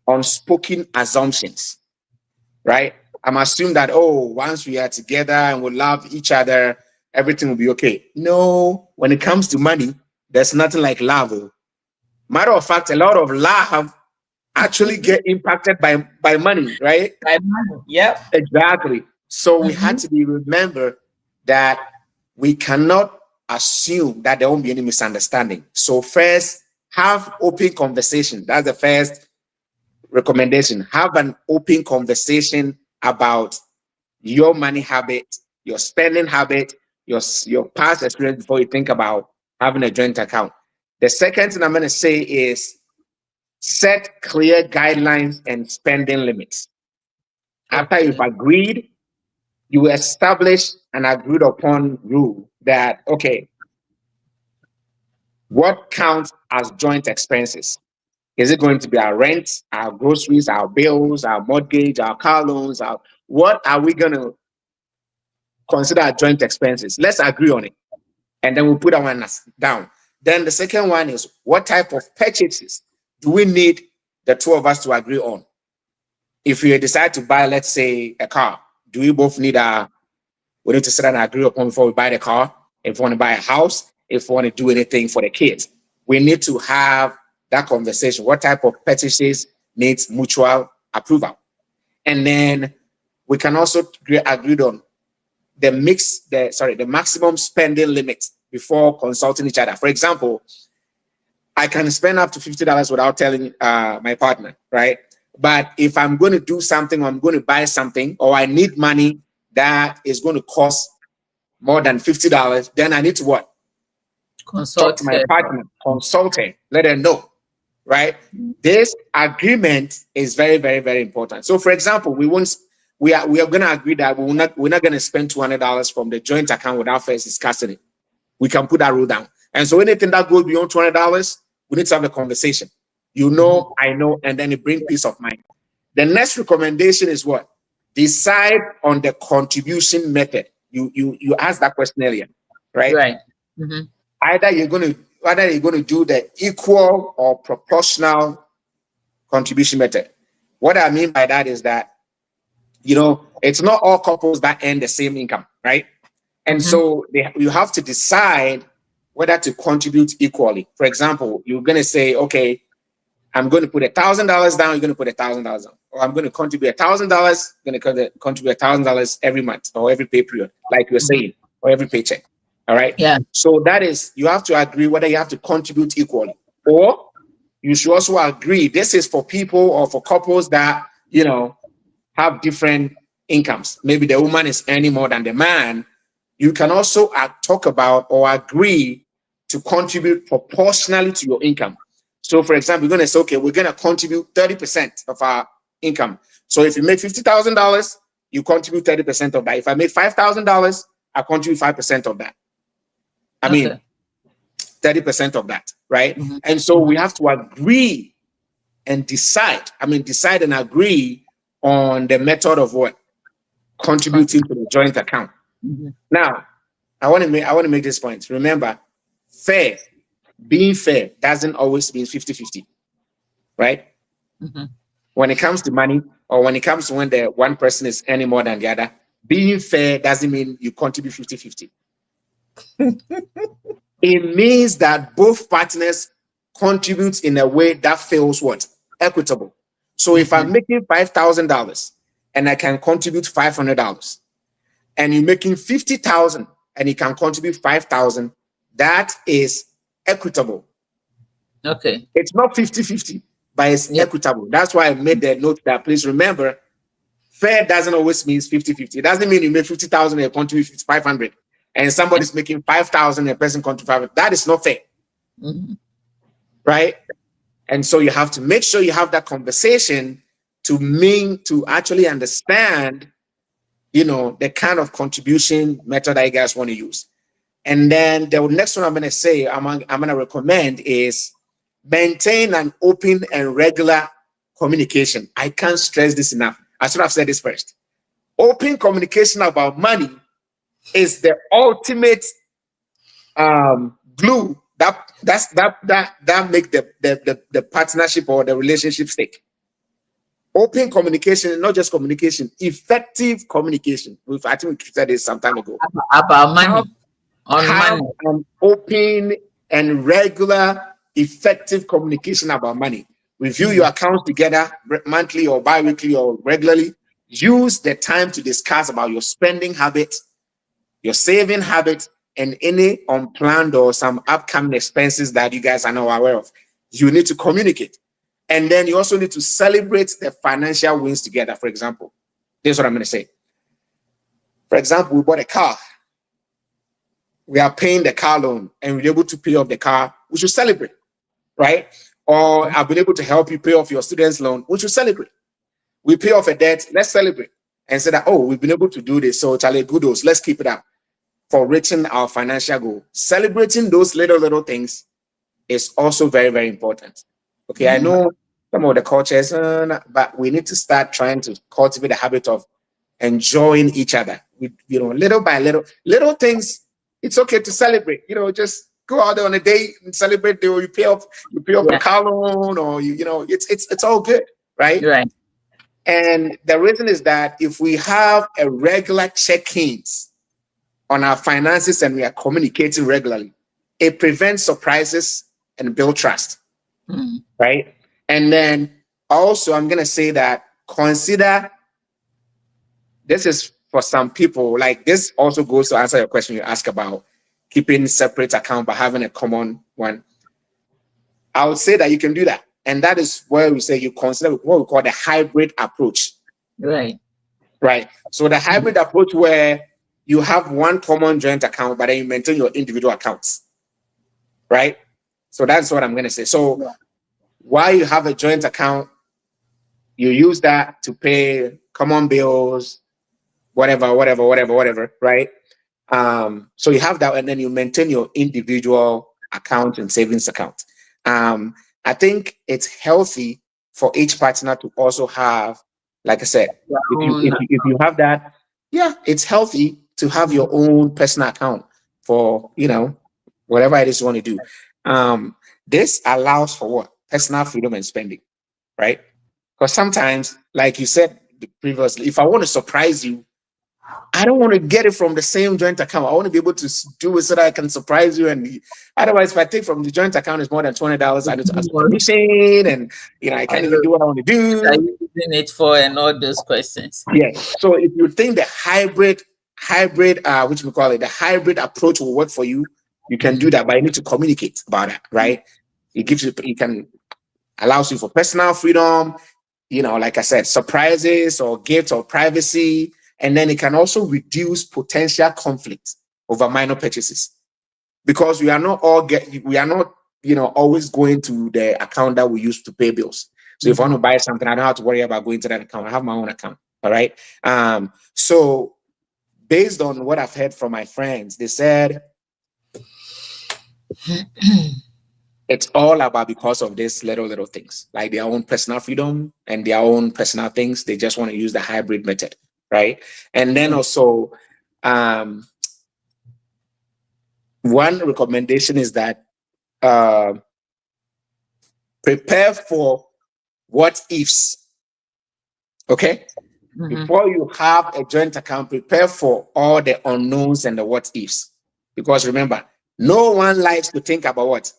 Unspoken assumptions, right? I'm assuming that, once we are together and we love each other, everything will be okay. No, when it comes to money, there's nothing like love. Matter of fact, a lot of love actually get impacted by money, right? By money, yeah. Exactly. So we had to remember that we cannot assume that there won't be any misunderstanding. So first, have open conversation. That's the first recommendation. Have an open conversation about your money habit, your spending habit, your past experience before you think about having a joint account. The second thing I'm going to say is set clear guidelines and spending limits. After you've agreed, you establish an agreed upon rule that, what counts as joint expenses? Is it going to be our rent, our groceries, our bills, our mortgage, our car loans? What are we going to consider our joint expenses? Let's agree on it. And then we'll put that one down. Then the second one is, what type of purchases do we need the two of us to agree on? If we decide to buy, let's say, a car, do we both need we need to sit down and agree upon before we buy the car? If we want to buy a house, if we want to do anything for the kids, we need to have that conversation. What type of purchases needs mutual approval? And then we can also agree on the maximum spending limit before consulting each other. For example, I can spend up to $50 without telling my partner, right? But if I'm going to do something, or I'm going to buy something, or I need money that is going to cost more than $50, then I need to what? Talk to my partner, consult her, let her know, right? This agreement is very, very, very important. So, for example, we are going to agree that we're not going to spend $200 from the joint account without first discussing it. We can put that rule down. And so anything that goes beyond $200, we need to have a conversation. You know, I know, and then it brings peace of mind. The next recommendation is what? Decide on the contribution method you asked that question earlier, right? Right. Mm-hmm. Either you're going to do the equal or proportional contribution method. What I mean by that is that, it's not all couples that earn the same income, right? And so you have to decide whether to contribute equally. For example, you're going to say, okay, I'm going to put $1,000 down. You're going to put $1,000 down, or I'm going to contribute $1,000. Going to contribute $1,000 every month or every pay period, like you're saying, or every paycheck. All right. Yeah. So that is, you have to agree whether you have to contribute equally, or you should also agree this is for people or for couples that have different incomes. Maybe the woman is earning more than the man. You can also talk about or agree to contribute proportionally to your income. So, for example, you're going to say, okay, we're going to contribute 30% of our income. So if you make $50,000, you contribute 30% of that. If I make $5,000, I contribute 5% of that. I mean, 30% of that, right? And so we have to agree and decide and agree on the method of what? Contributing to the joint account. Now, I want to make this point. Remember, being fair doesn't always mean 50-50, right? When it comes to money, or when it comes to when the one person is earning more than the other, being fair doesn't mean you contribute 50-50. It means that both partners contribute in a way that feels what? Equitable. So if I'm making $5,000 and I can contribute $500, and you're making $50,000 and you can contribute $5,000, that is equitable. Okay. It's not 50-50, but it's equitable. That's why I made the note that, please remember, fair doesn't always mean 50-50. It doesn't mean you make $50,000 and you contribute $500, and somebody's making $5,000 and a person contributes $500. That is not fair. Right? And so you have to make sure you have that conversation to actually understand, the kind of contribution method that you guys want to use. And then the next one I'm going to say, I'm going to recommend is maintain an open and regular communication. I can't stress this enough. I should have said this first. Open communication about money is the ultimate glue that make the partnership or the relationship stick. Open communication, not just communication, effective communication. I think we said this some time ago. About money. Have an open and regular, effective communication about money. Review your accounts together monthly or bi-weekly or regularly. Use the time to discuss about your spending habits, your saving habits, and any unplanned or some upcoming expenses that you guys are not aware of. You need to communicate. And then you also need to celebrate the financial wins together. For example, this is what I'm going to say. For example, we bought a car. We are paying the car loan and we're able to pay off the car. We should celebrate, right? Or I've been able to help you pay off your student's loan. We should celebrate. We pay off a debt. Let's celebrate and say that, we've been able to do this. So Charlie, kudos. Let's keep it up for reaching our financial goal. Celebrating those little things is also very, very important. Okay, I know some of the cultures, but we need to start trying to cultivate the habit of enjoying each other. Little by little things. It's okay to celebrate. Just go out there on a date and celebrate. You pay off the car loan, or it's all good, right? Right. And the reason is that if we have a regular check-ins on our finances and we are communicating regularly, it prevents surprises and build trust. Right? And then also, I'm going to say that consider, this is for some people, like this also goes to answer your question you asked about keeping separate account but having a common one. I would say that you can do that. And that is where we say you consider what we call the hybrid approach. Right. Right. So the hybrid approach where you have one common joint account, but then you maintain your individual accounts. Right? So that's what I'm going to say. So while you have a joint account, you use that to pay common bills, whatever, right? So you have that, and then you maintain your individual account and savings account. I think it's healthy for each partner to also have, like I said, if you have that, it's healthy to have your own personal account for, whatever it is you want to do. This allows for what? Personal freedom and spending, right? Because sometimes, like you said previously, if I want to surprise you, I don't want to get it from the same joint account. I want to be able to do it so that I can surprise you. And otherwise, if I take from the joint account, it's more than $20. I need to ask permission, and I can't even do what I want to do. What are you using it for, and all those questions? Yes. So if you think the hybrid, which we call it, the hybrid approach will work for you, you can do that, but you need to communicate about it, right? It allows you for personal freedom, like I said, surprises or gifts or privacy. And then it can also reduce potential conflict over minor purchases, because we are not always going to the account that we use to pay bills. So if I want to buy something, I don't have to worry about going to that account. I have my own account. All right. So based on what I've heard from my friends, they said it's all about, because of these little things, like their own personal freedom and their own personal things. They just want to use the hybrid method. Right. And then also, one recommendation is that prepare for what ifs. Okay. Before you have a joint account, prepare for all the unknowns and the what ifs. Because remember, no one likes to think about what?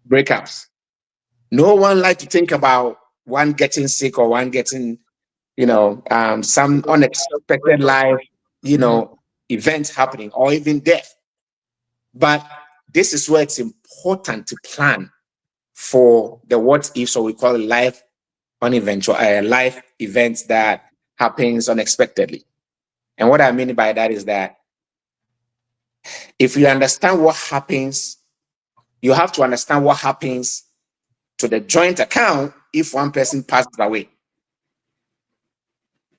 Breakups. No one likes to think about one getting sick or one getting, some unexpected life, events happening, or even death. But this is where it's important to plan for the what if, so we call it life events that happens unexpectedly. And what I mean by that is that if you understand what happens, you have to understand what happens to the joint account if one person passes away.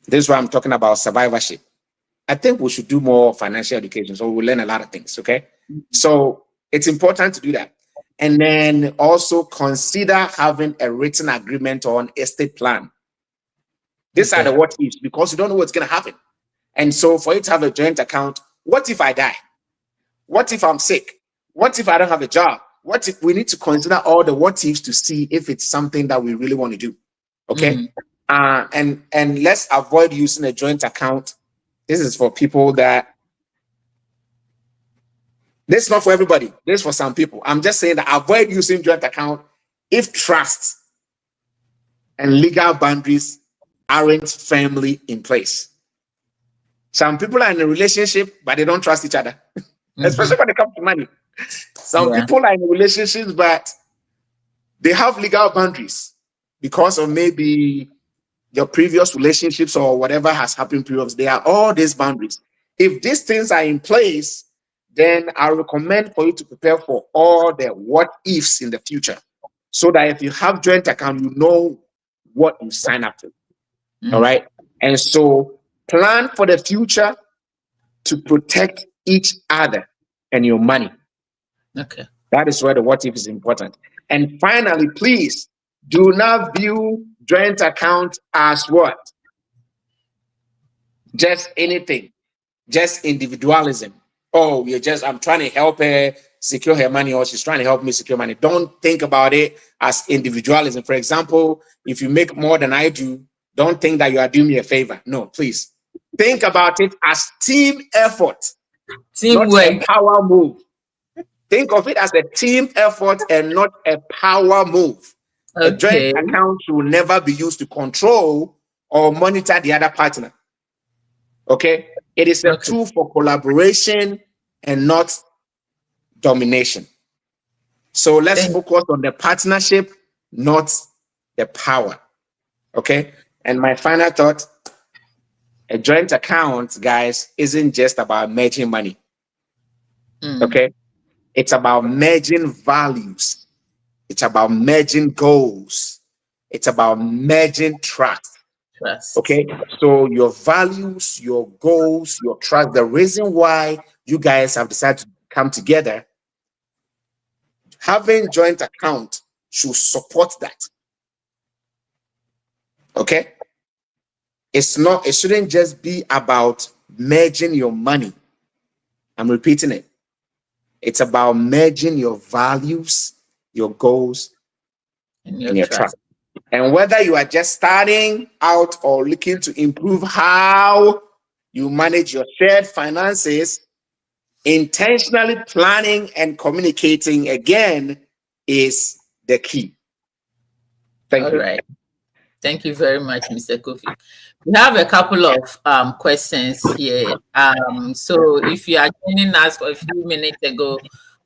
This is why I'm talking about survivorship. I think we should do more financial education, so we'll learn a lot of things, okay? So it's important to do that. And then also consider having a written agreement or an estate plan. These are the what ifs, because you don't know what's going to happen. And so for you to have a joint account, what if I die? What if I'm sick? What if I don't have a job? What if we need to consider all the what ifs to see if it's something that we really want to do? Okay. And let's avoid using a joint account. This is for people that, this is not for everybody. This is for some people. I'm just saying that avoid using joint account if trust and legal boundaries aren't firmly in place. Some people are in a relationship, but they don't trust each other, especially when it comes to money. Some people are in relationships, but they have legal boundaries because of maybe your previous relationships or whatever has happened previously. There are all these boundaries. If these things are in place, then I recommend for you to prepare for all the what ifs in the future, so that if you have joint account, you know what you sign up to. All right. And so plan for the future to protect each other and your money. Okay. That is where the what if is important. And finally, please do not view joint account as what? Just anything, just individualism. Oh, I'm trying to help her secure her money, or she's trying to help me secure money. Don't think about it as individualism. For example, if you make more than I do, don't think that you are doing me a favor. No, please. Think about it as team effort, not a power move. Think of it as a team effort and not a power move. Okay. A joint account will never be used to control or monitor the other partner. Okay? It is a tool for collaboration and not domination. So let's focus on the partnership, not the power. Okay? And my final thought, a joint account, guys, isn't just about merging money. Okay? It's about merging values. It's about merging goals. It's about merging trust. Okay? So your values, your goals, your trust, the reason why you guys have decided to come together, having joint account should support that. Okay? It shouldn't just be about merging your money. I'm repeating it. It's about merging your values, your goals, And and your your trust. trust. And whether you are just starting out or looking to improve how you manage your shared finances, intentionally planning and communicating again is the key. Thank All you. right. Thank you very much, Mr. Kofi. We have a couple of questions here. So if you are joining us for a few minutes ago,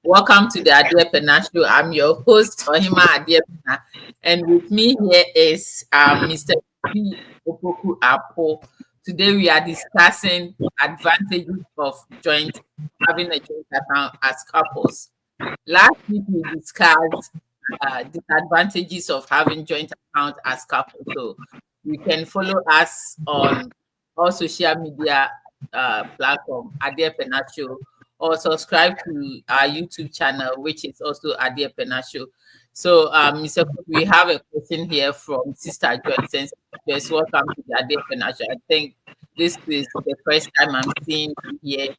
welcome to the Adia Pena Show. I'm your host, Ohima Adia Pena. And with me here is Mr. P. Opoku Apo. Today we are discussing advantages of having a joint account as couples. Last week we discussed disadvantages of having joint account as couples. So you can follow us on all social media platform Adia Pena Show, or subscribe to our YouTube channel, which is also Adia Pena Show. So, Mr. Cook, we have a question here from Sister Joyce. Yes, welcome to the Adia Pena Show. I think this is the first time I'm seeing you here.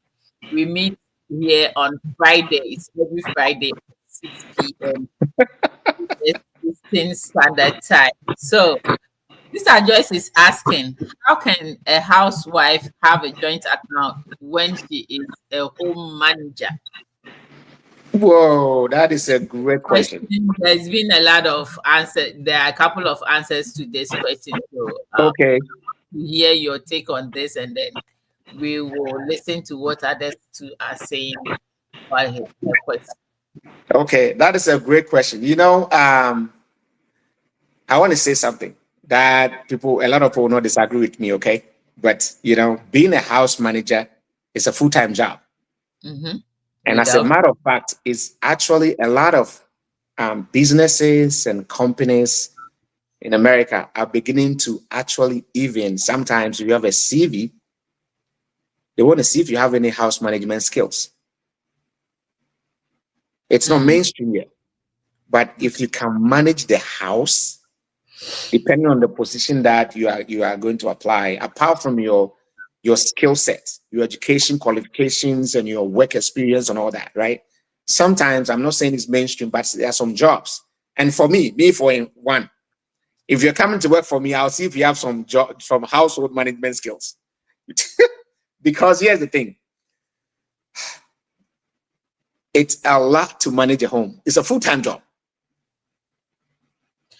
We meet here on Fridays, every Friday at 6 p.m. Eastern Standard Time. So, Sister Joyce is asking, how can a housewife have a joint account when she is a home manager? Whoa, that is a great question. There's been a lot of answers. There are a couple of answers to this question. So, Okay. to hear your take on this, and then we will listen to what others too are saying about her question. Okay, that is a great question. I want to say something that a lot of people will not disagree with me, okay? But, being a house manager is a full time job. Mm-hmm. And as a Without, matter of fact, it's actually a lot of businesses and companies in America are beginning to actually, even sometimes if you have a CV, they want to see if you have any house management skills. It's not mainstream yet, but if you can manage the house, depending on the position that you are going to apply, apart from your skill set, your education qualifications, and your work experience and all that, right? Sometimes I'm not saying it's mainstream, but there are some jobs. And for me for one, if you're coming to work for me, I'll see if you have some household management skills. Because here's the thing. It's a lot to manage a home. It's a full-time job.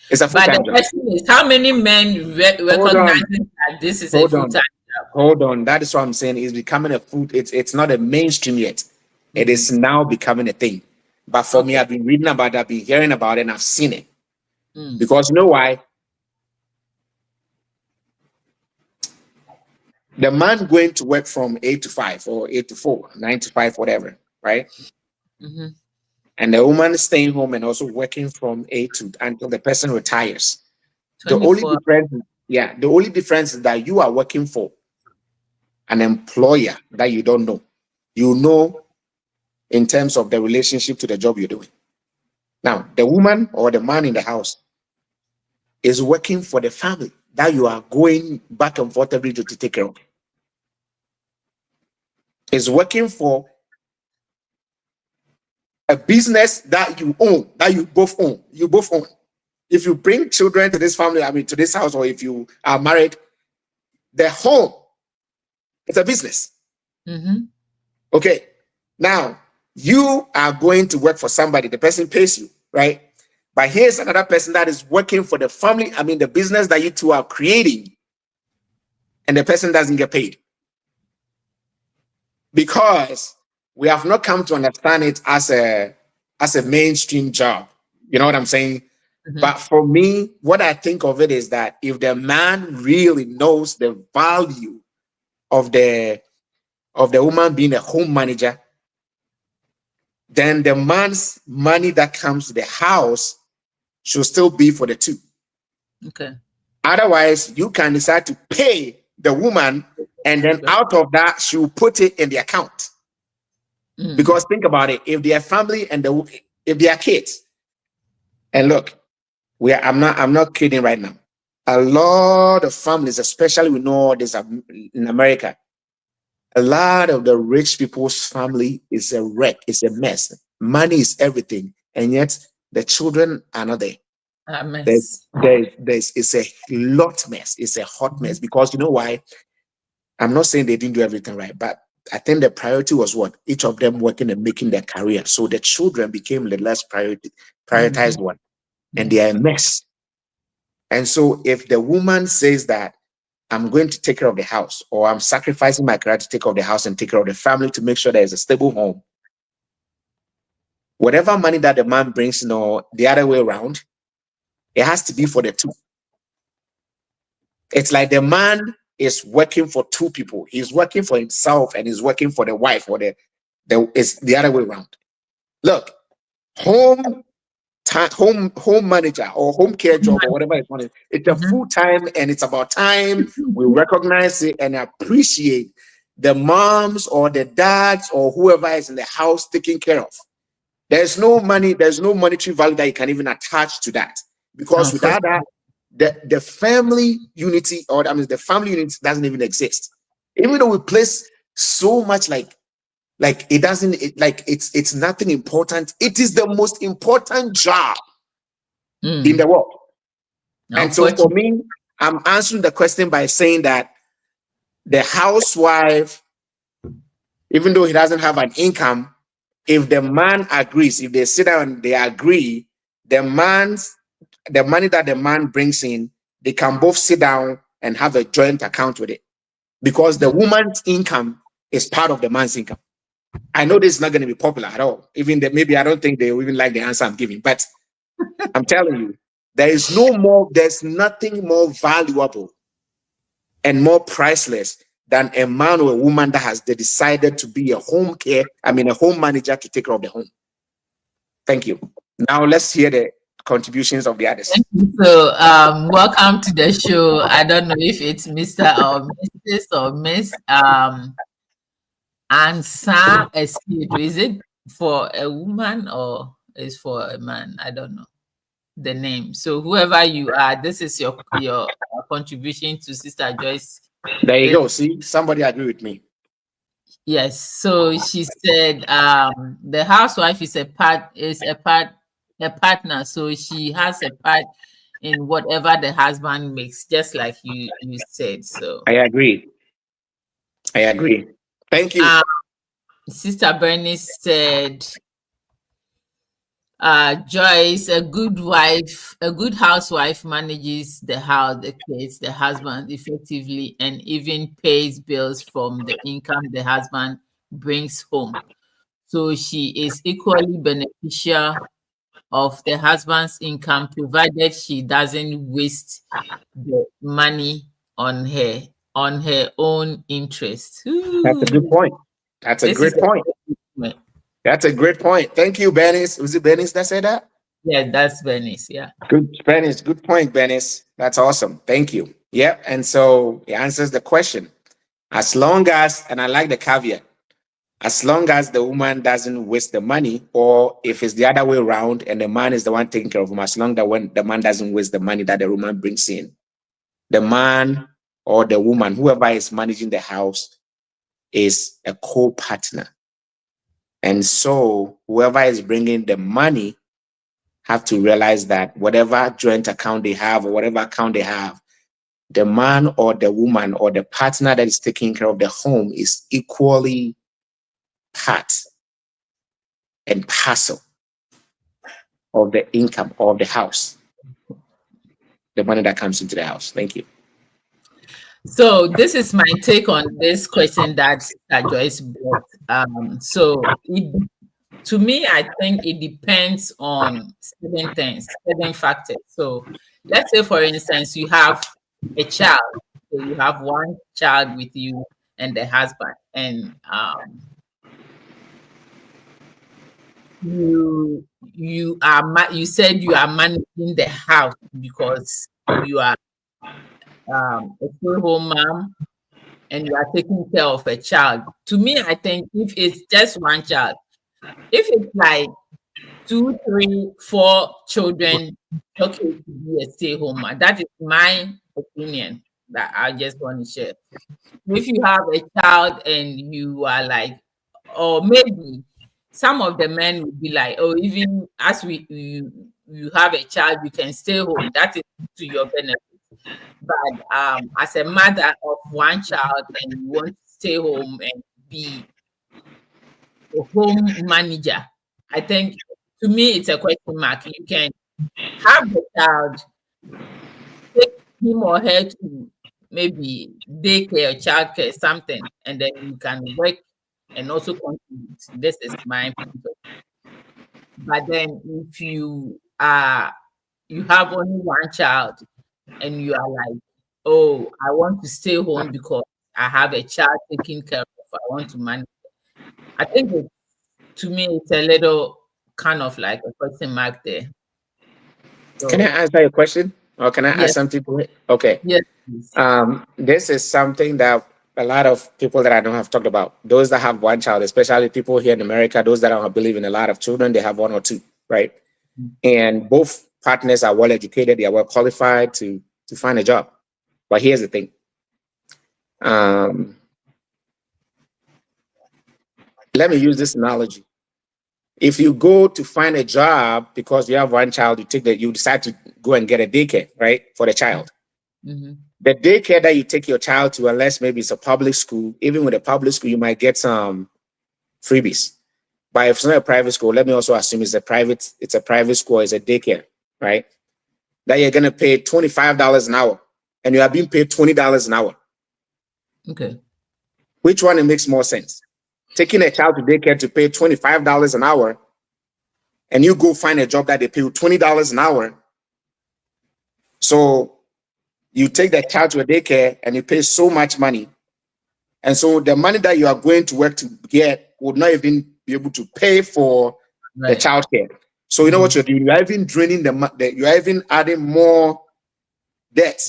It's a but full-time the job. question is, how many men recognize that this is a full-time job? Hold on. That is what I'm saying. It's becoming it's not a mainstream yet. It is now becoming a thing. But for me, I've been reading about it, I've been hearing about it, and I've seen it. Because you know why? The man going to work from 8 to 5 or 8 to 4, 9 to 5, whatever, right? Mm-hmm. And the woman is staying home and also working from 8 to until the person retires. The only 24. difference is that you are working for an employer that you don't know. You know in terms of the relationship to the job you're doing. Now, the woman or the man in the house is working for the family that you are going back and forth every day to take care of. Is working for a business that you own, that you both own. You both own. If you bring children to this family, to this house, or if you are married, the home, it's a business. Mm-hmm. Okay. Now, you are going to work for somebody, the person pays you, right? But here's another person that is working for the family, the business that you two are creating, and the person doesn't get paid. Because we have not come to understand it as a mainstream job. You know what I'm saying? Mm-hmm. But for me, what I think of it is that if the man really knows the value of the woman being a home manager, then the man's money that comes to the house should still be for the two. Okay. Otherwise, you can decide to pay the woman, and then out of that, she will put it in the account. Because think about it: if they are family and if they are kids, and look, I'm not kidding right now. A lot of families, especially we know this in America, a lot of the rich people's family is a wreck, it's a mess. Money is everything, and yet the children are not there. A There's, mess. it's a lot mess. It's a hot mess because you know why? I'm not saying they didn't do everything right, but I think the priority was what each of them working and making their career. So the children became the less prioritized one, and they are a mess. And so if the woman says that I'm going to take care of the house, or I'm sacrificing my career to take care of the house and take care of the family to make sure there is a stable home, whatever money that the man brings, the other way around, it has to be for the two. It's like the man is working for two people. He's working for himself and he's working for the wife, or it's the other way around. Look, home manager or home care job or whatever it's called, it's a full time, and it's about time we recognize it and appreciate the moms or the dads or whoever is in the house taking care of. There's no monetary value that you can even attach to that, because without that, the family unity, the family unity doesn't even exist. Even though we place so much like it doesn't, it's nothing important. It is the most important job in the world. And so for me, I'm answering the question by saying that the housewife, even though he doesn't have an income, if the man agrees, if they sit down and they agree, the money that the man brings in, they can both sit down and have a joint account with it, because the woman's income is part of the man's income. I know this is not going to be popular at all. Even maybe I don't think they even like the answer I'm giving, but I'm telling you, there's nothing more valuable and more priceless than a man or a woman that has decided to be a home manager to take care of the home. Thank you. Now let's hear the contributions of the others. So, welcome to the show. I don't know if it's Mr. or Mrs. or Miss Ansa Escudo. Is it for a woman or is for a man? I don't know the name. So whoever you are, this is your contribution to Sister Joyce. There you go. See, somebody agree with me. Yes. So she said the housewife is a partner. So she has a part in whatever the husband makes, just like you said. So I agree. Thank you. Sister Bernice said, Joyce, a good housewife manages the house, the kids, the husband effectively, and even pays bills from the income the husband brings home. So she is equally beneficial of the husband's income, provided she doesn't waste the money on her own interest. That's a good point. That's a great point. That's a great point. Thank you, Bernice. Was it Bernice that said that? Yeah, that's Bernice. Yeah. Good, Bernice. Good point, Bernice. That's awesome. Thank you. Yep. And so it answers the question. As long as, and I like the caveat, as long as the woman doesn't waste the money, or if it's the other way around and the man is the one taking care of him, as long as the man doesn't waste the money that the woman brings in, the man or the woman, whoever is managing the house, is a co-partner. And so whoever is bringing the money have to realize that whatever joint account they have or whatever account they have, the man or the woman or the partner that is taking care of the home is equally part and parcel of the income of the house, the money that comes into the house. Thank you. So this is my take on this question that Joyce brought. To me, I think it depends on certain things, certain factors. So let's say, for instance, you have a child. So you have one child with you and the husband, and you said you are managing the house because you are a stay-home mom and you are taking care of a child. To me, I think if it's just one child, if it's like 2, 3, 4 children, okay, to be a stay-home mom. That is my opinion. that I just want to share. If you have a child and you are like, or maybe some of the men would be like, oh, even as you have a child, you can stay home. That is to your benefit. But as a mother of one child and you want to stay home and be a home manager, I think to me it's a question mark. You can have the child, take him or her to maybe daycare or childcare, something, and then you can work and also contribute. This is my point of view. But then if you have only one child and you are like, oh, I want to stay home because I have a child taking care of, I want to manage. I think to me it's a little kind of like a question mark there. So, Can I answer your question? Or can I ask yes, something to it? Okay. yes, please. This is something that a lot of people that I know have talked about. Those that have one child, especially people here in America, those that don't believe in a lot of children, they have one or two, right? And both partners are well educated, they are well qualified to find a job. But here's the thing. Let me use this analogy. If you go to find a job because you have one child, you decide to go and get a daycare, right, for the child. Mm-hmm. The daycare that you take your child to, unless maybe it's a public school, even with a public school, you might get some freebies. But if it's not a private school, let me also assume it's a private school, it's a daycare, right? That you're gonna pay $25 an hour and you are being paid $20 an hour. Okay. Which one it makes more sense? Taking a child to daycare to pay $25 an hour and you go find a job that they pay you $20 an hour. So you take that child to a daycare and you pay so much money. And so the money that you are going to work to get would not even be able to pay for the child care. So you know what you're doing? You're even draining you're even adding more debt.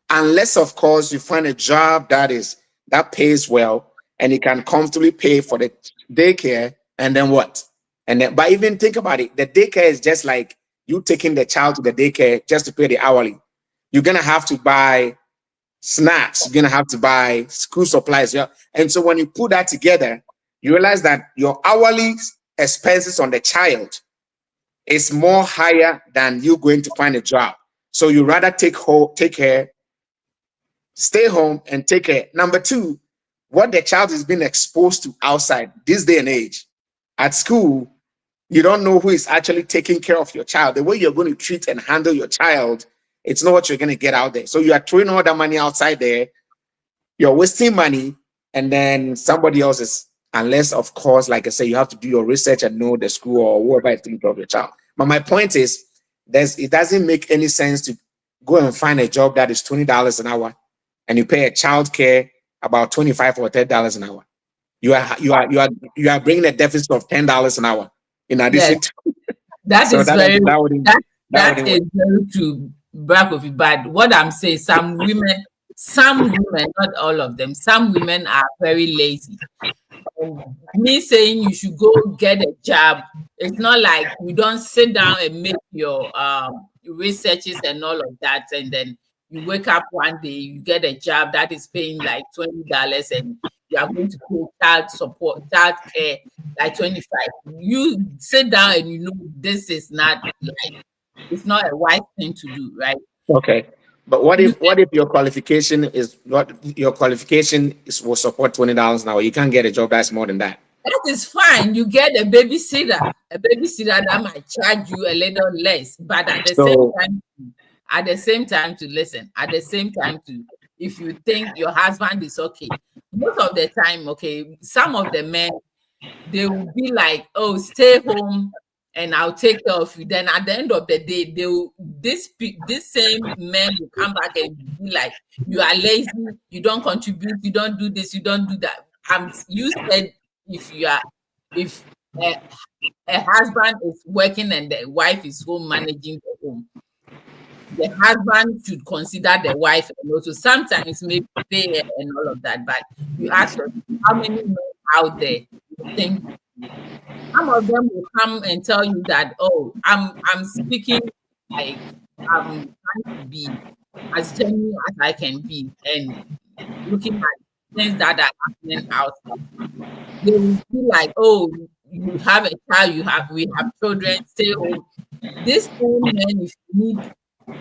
Unless, of course, you find a job that pays well and you can comfortably pay for the daycare, and then what? And then, but even think about it, the daycare is just like you taking the child to the daycare just to pay the hourly. You're gonna have to buy snacks, you're gonna have to buy school supplies. Yeah. And so when you put that together, you realize that your hourly expenses on the child is more higher than you going to find a job. So you rather take care, stay home and take care. Number two, what the child is being exposed to outside this day and age. At school, you don't know who is actually taking care of your child. The way you're going to treat and handle your child, it's not what you're going to get out there. So you are throwing all that money outside there. You're wasting money, and then somebody else is, unless, of course, like I say, you have to do your research and know the school or whoever is taking care of your child. But my point is, it doesn't make any sense to go and find a job that is $20 an hour and you pay a child care about $25 or $30 an hour. You are bringing a deficit of $10 an hour in addition to that is very true, Brakofi. But what I'm saying, some women, not all of them, some women are very lazy. Me saying you should go get a job, it's not like you don't sit down and make your researches and all of that, and then you wake up one day, you get a job that is paying like $20 and you are going to pay child care like 25. You sit down and you know this is not like, it's not a wise thing to do, right? Okay. But what if your qualification will support $20 an hour? You can't get a job that's more than that. That is fine. You get a babysitter that might charge you a little less, but at the same time to listen. At the same time to, if you think your husband is okay, most of the time, okay, some of the men, they will be like, oh, stay home and I'll take care of you. Then at the end of the day, this same men will come back and be like, you are lazy, you don't contribute, you don't do this, you don't do that. You said if a husband is working and the wife is home managing the home, the husband should consider the wife and also sometimes maybe pay her and all of that. But you ask her, how many men out there you think some of them will come and tell you that, oh, I'm speaking like I'm trying to be as genuine as I can be, and looking at things that are happening outside, they will feel like, oh, you have a child, we have children, stay home. This same man, if you need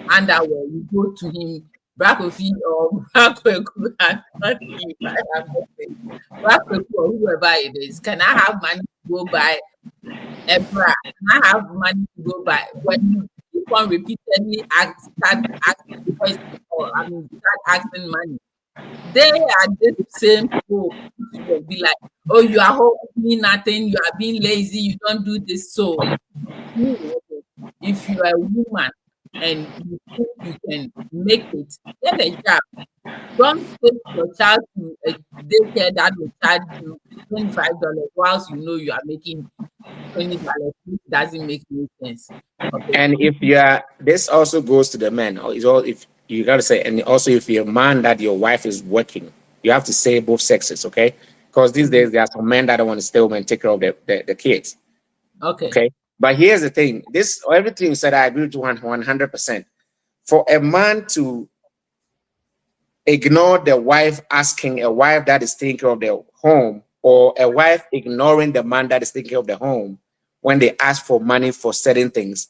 underwear, you go to him, Brakofi or Brakweku, and not you. I am not saying Brakweku or whoever it is. Can I have money to go buy a bra? Can I have money to go buy? When you keep on repeatedly start asking questions, or start asking money, they are this same people will be like, oh, you are home doing nothing, you are being lazy, you don't do this. So if you are a woman and you think you can make it, get a job. Don't take your child to a daycare that will charge you $25 whilst you know you are making $20. Which doesn't make any sense. Okay. And if you are, this also goes to the men. It's all, if you gotta say, and also if you're a man that your wife is working, you have to say both sexes, okay? Because these days there are some men that don't want to stay home and take care of the kids. Okay. Okay. But here's the thing: this everything you said, I agree to 100%. For a man to ignore the wife asking, a wife that is taking care of the home, or a wife ignoring the man that is taking care of the home when they ask for money for certain things,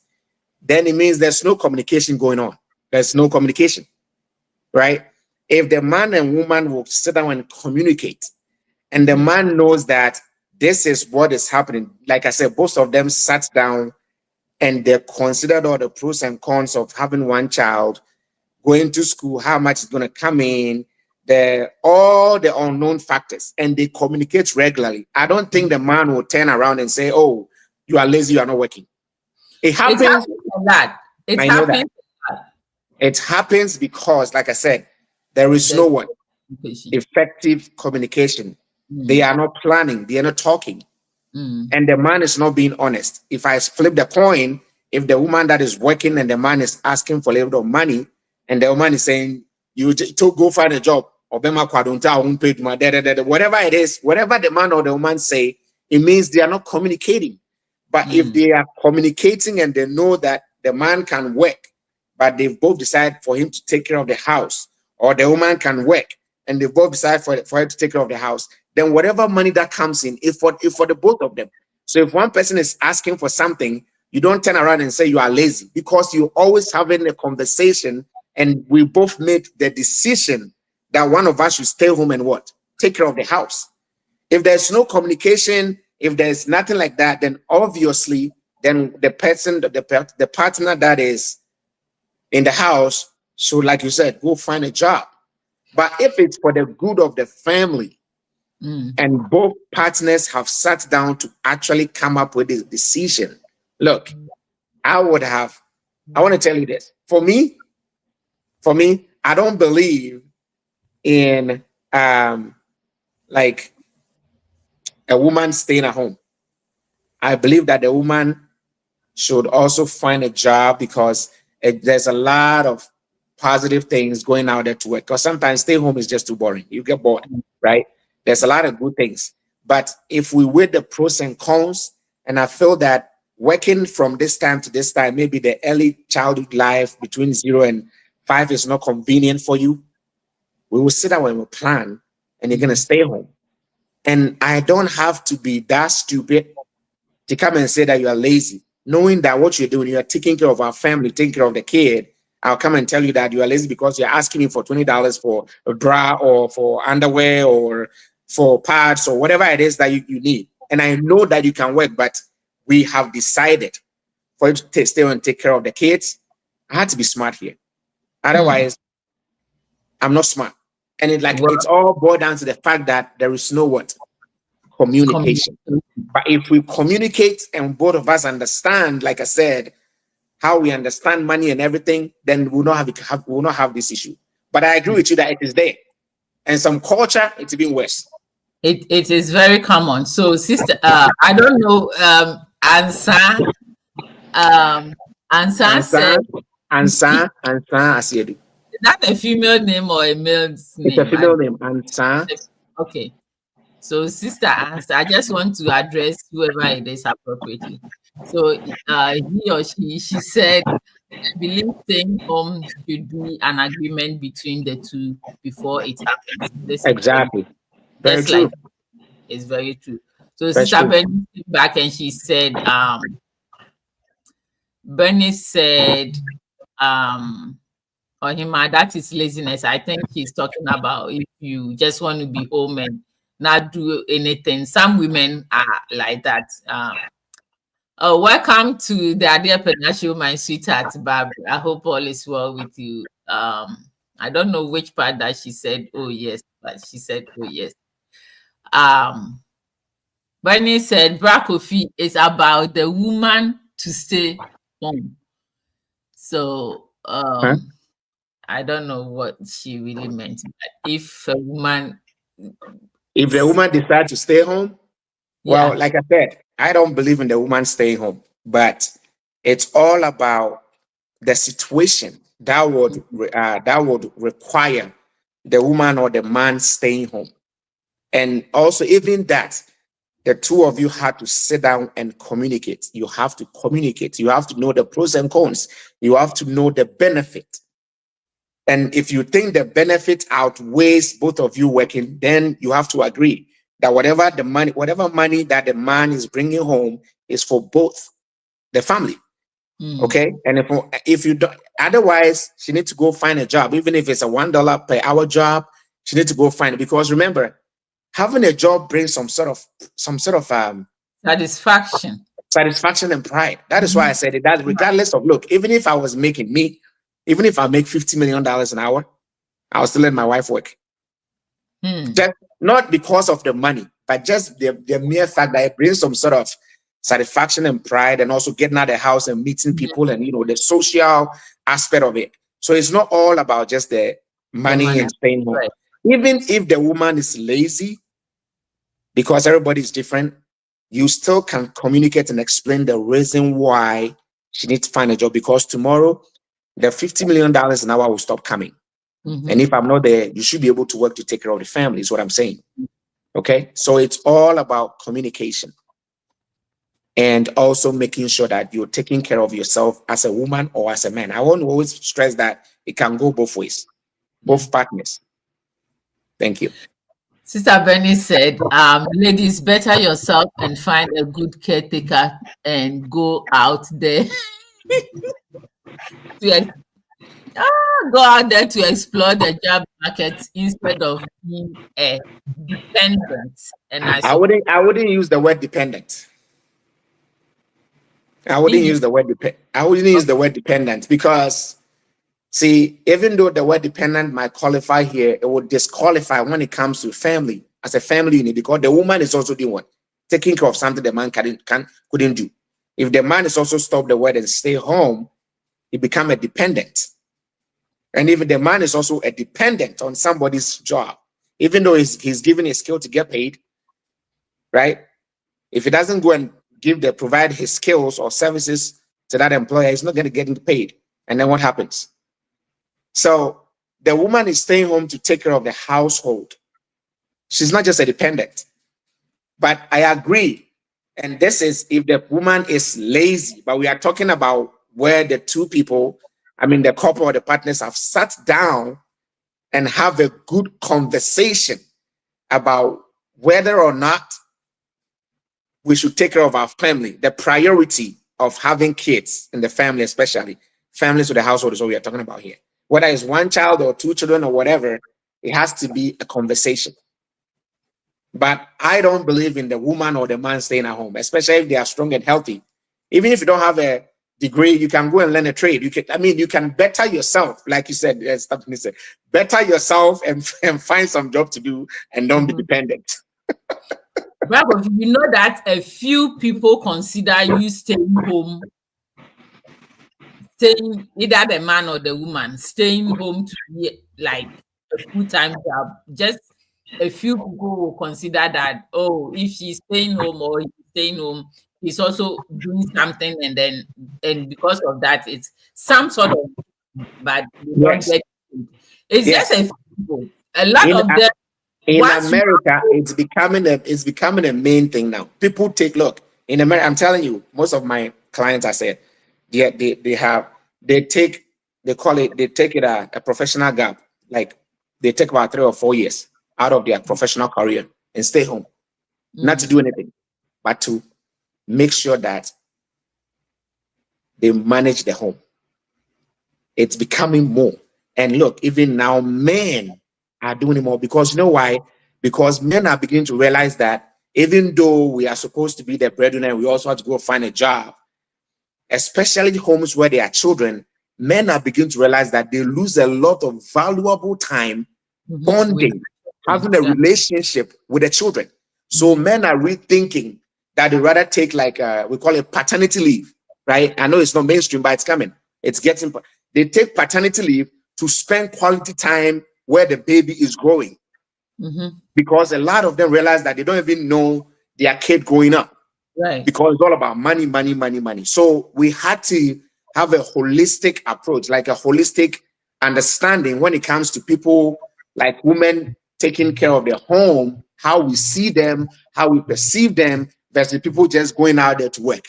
then it means there's no communication going on. There's no communication, right? If the man and woman will sit down and communicate, and the man knows that this is what is happening, like I said, both of them sat down and they considered all the pros and cons of having one child, going to school, how much is going to come in, all the unknown factors, and they communicate regularly. I don't think the man will turn around and say, "Oh, you are lazy, you are not working." It happens. It happens like that. It I know happens that. like that. It happens because, like I said, there is no one effective communication. They are not planning, they are not talking. And the man is not being honest. If I flip the coin, if the woman that is working and the man is asking for a little bit of money, and the woman is saying, you to go find a job, or whatever it is, whatever the man or the woman say, it means they are not communicating. But if they are communicating and they know that the man can work, but they've both decided for him to take care of the house, or the woman can work and they both decide for her to take care of the house, then whatever money that comes in is for the both of them. So if one person is asking for something, you don't turn around and say you are lazy, because you're always having a conversation, and we both made the decision that one of us should stay home and what? Take care of the house. If there's no communication, if there's nothing like that, then obviously, then the person, the partner that is in the house should, like you said, go find a job. But if it's for the good of the family, and both partners have sat down to actually come up with this decision, look, I want to tell you this. For me, I don't believe in like a woman staying at home. I believe that the woman should also find a job, because there's a lot of positive things going out there to work. Because sometimes stay home is just too boring. You get bored, right? There's a lot of good things. But if we weigh the pros and cons, and I feel that working from this time to this time, maybe the early childhood life between 0 and 5 is not convenient for you, we will sit down and we'll plan, and you're going to stay home. And I don't have to be that stupid to come and say that you are lazy, knowing that what you're doing, you are taking care of our family, taking care of the kid. I'll come and tell you that you are lazy because you're asking me for $20 for a bra, or for underwear, or for pads, or whatever it is that you need. And I know that you can work, but we have decided for you to stay and take care of the kids. I had to be smart here. Otherwise, I'm not smart. And it's all boiled down to the fact that there is no what? Communication. But if we communicate and both of us understand, like I said, how we understand money and everything, then we'll not have this issue. But I agree with you that it is there. And some culture, it's even worse. It is very common. So, sister, I don't know, Ansa said, Ansa Asiedu. Is that a female name or a male's name? It's a female name, Ansa. Okay. So, Sister Ansa, I just want to address whoever it is appropriately. So, he or she said, I believe staying home should be an agreement between the two before it happens. This is Exactly. Very just true. like it's very true. So That's Sister true. Bernie came back and she said, Bernie said, Ohima, that is laziness. I think she's talking about if you just want to be home and not do anything. Some women are like that. Welcome to the Adia Pena Show, my sweetheart, Barbara. I hope all is well with you. I don't know which part that she said, oh yes, but she said, oh yes. Bernie said, Brakofi is about the woman to stay home. So, Huh? I don't know what she really meant. But if a woman, If the woman decides to stay home, well, yeah, like I said, I don't believe in the woman staying home, but it's all about the situation that would require the woman or the man staying home. And also, even that, the two of you had to sit down and communicate. You have to communicate. You have to know the pros and cons. You have to know the benefit. And if you think the benefit outweighs both of you working, then you have to agree that whatever money that the man is bringing home is for both the family. Okay. And if you don't, otherwise, she needs to go find a job, even if it's a $1 per hour job. She needs to go find it, because remember, having a job brings some sort of satisfaction. satisfaction and pride. That is why I said it. That regardless of, look, even if I make $50 million an hour, I'll still let my wife work. Just not because of the money, but just the mere fact that it brings some sort of satisfaction and pride, and also getting out of the house and meeting people, and the social aspect of it. So it's not all about just the money and staying home. Right. Even if the woman is lazy, because everybody's different, you still can communicate and explain the reason why she needs to find a job, because tomorrow the $50 million an hour will stop coming. And if I'm not there, you should be able to work to take care of the family, is what I'm saying. Okay. So it's all about communication, and also making sure that you're taking care of yourself as a woman or as a man. I want to always stress that it can go both ways, both partners. Thank you. Sister Bernie said, ladies, better yourself and find a good caretaker and go out there to explore the job market instead of being a dependent. And I wouldn't use the word dependent. I wouldn't use the word dependent, because, see, even though the word dependent might qualify here, it would disqualify when it comes to family, as a family unit, because the woman is also doing what? Taking care of something the man couldn't do. If the man is also stop the word and stay home, he become a dependent. And even the man is also a dependent on somebody's job, even though he's given a skill to get paid, right? If he doesn't go and provide his skills or services to that employer, he's not going to get paid. And then what happens? So the woman is staying home to take care of the household. She's not just a dependent. But I agree. And this is if the woman is lazy, but we are talking about where the two people, the couple or the partners, have sat down and have a good conversation about whether or not we should take care of our family. The priority of having kids in the family, especially families with the household, is what we are talking about here. Whether it's one child or two children or whatever, it has to be a conversation. But I don't believe in the woman or the man staying at home, especially if they are strong and healthy. Even if you don't have a degree, you can go and learn a trade. You can better yourself, like you said, Stephanie said, better yourself and find some job to do and don't be dependent. Bravo, you know that a few people consider you staying home, either the man or the woman, staying home to be like a full-time job. Just a few people will consider that, oh, if she's staying home or he's staying home, he's also doing something, and because of that, it's some sort of, but you don't get it. It's just a few people. A lot of them. In America, it's becoming a main thing now. People take look in America. I'm telling you, most of my clients, I said, they they take it a professional gap. Like they take about 3 or 4 years out of their professional career and stay home, not to do anything, but to make sure that they manage the home. It's becoming more. And look, even now, men are doing it more because you know why? Because men are beginning to realize that even though we are supposed to be the breadwinner, we also have to go find a job, especially homes where there are children. Men are beginning to realize that they lose a lot of valuable time bonding, having a relationship with the children. So men are rethinking that they rather take like we call it paternity leave, right? I know it's not mainstream, but it's coming. It's getting. They take paternity leave to spend quality time where the baby is growing, because a lot of them realize that they don't even know their kid growing up, right? Because it's all about money, money, money, money. So we had to have a holistic approach, like a holistic understanding when it comes to people like women taking care of their home, how we see them, how we perceive them, versus people just going out there to work.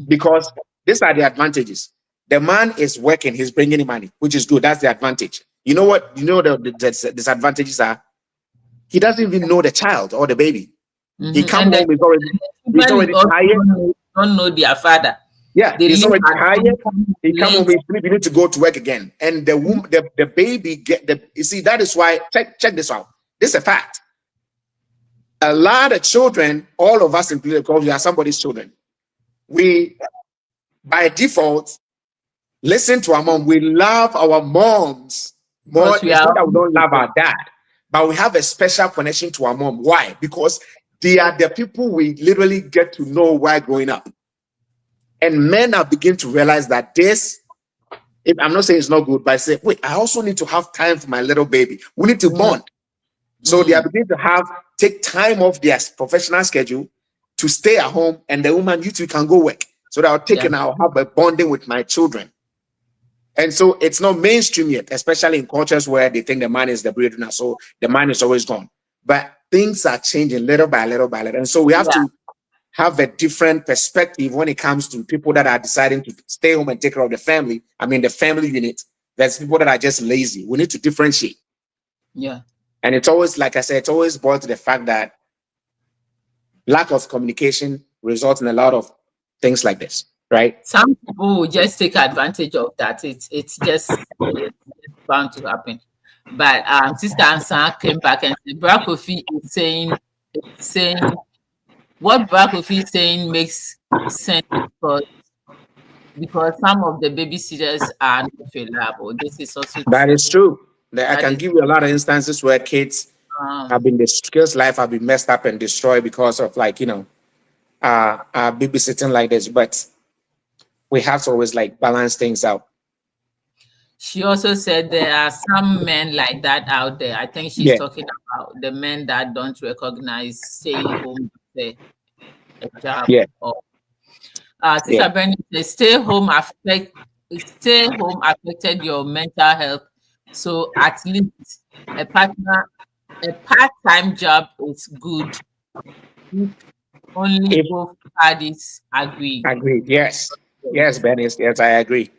Because these are the advantages. The man is working, he's bringing in money, which is good. That's the advantage. You know what? You know the disadvantages are? He doesn't even know the child or the baby. He comes home, he's already tired. Don't know their father. Yeah, he's already tired. He come home, he's sleep. You need to go to work again. And the womb, the baby you see, that is why, check this out. This is a fact. A lot of children, all of us included, because we are somebody's children, we, by default, listen to our mom. We love our moms more. It's not that we don't love our dad, but we have a special connection to our mom. Why? Because they are the people we literally get to know while growing up. And men are beginning to realize that this, if I'm not saying it's not good, but I say, wait, I also need to have time for my little baby. We need to bond. So they are beginning to take time off their professional schedule to stay at home, and the woman, you two can go work. So that I'll have a bonding with my children. And so it's not mainstream yet, especially in cultures where they think the man is the breadwinner, so the man is always gone. But things are changing little by little by little. And so we have to have a different perspective when it comes to people that are deciding to stay home and take care of the family. I mean, the family unit. There's people that are just lazy. We need to differentiate. Yeah. And it's always, like I said, it's always boiled to the fact that lack of communication results in a lot of things like this, right? Some people will just take advantage of that. It's just bound to happen. But Sister Ansa came back and said, Bra Kofi is saying what Bra Kofi is saying makes sense because some of the babysitters are not reliable. This is also that is true. I can give you a lot of instances where kids have been, the skills life have been messed up and destroyed because of babysitting like this. But we have to always balance things out. She also said there are some men like that out there. I think she's talking about the men that don't recognize staying home a job. Sister Bernie says stay home affected your mental health. So at least a part-time job is good. Only both parties agree. Agreed. Yes, Bernie. Yes, I agree.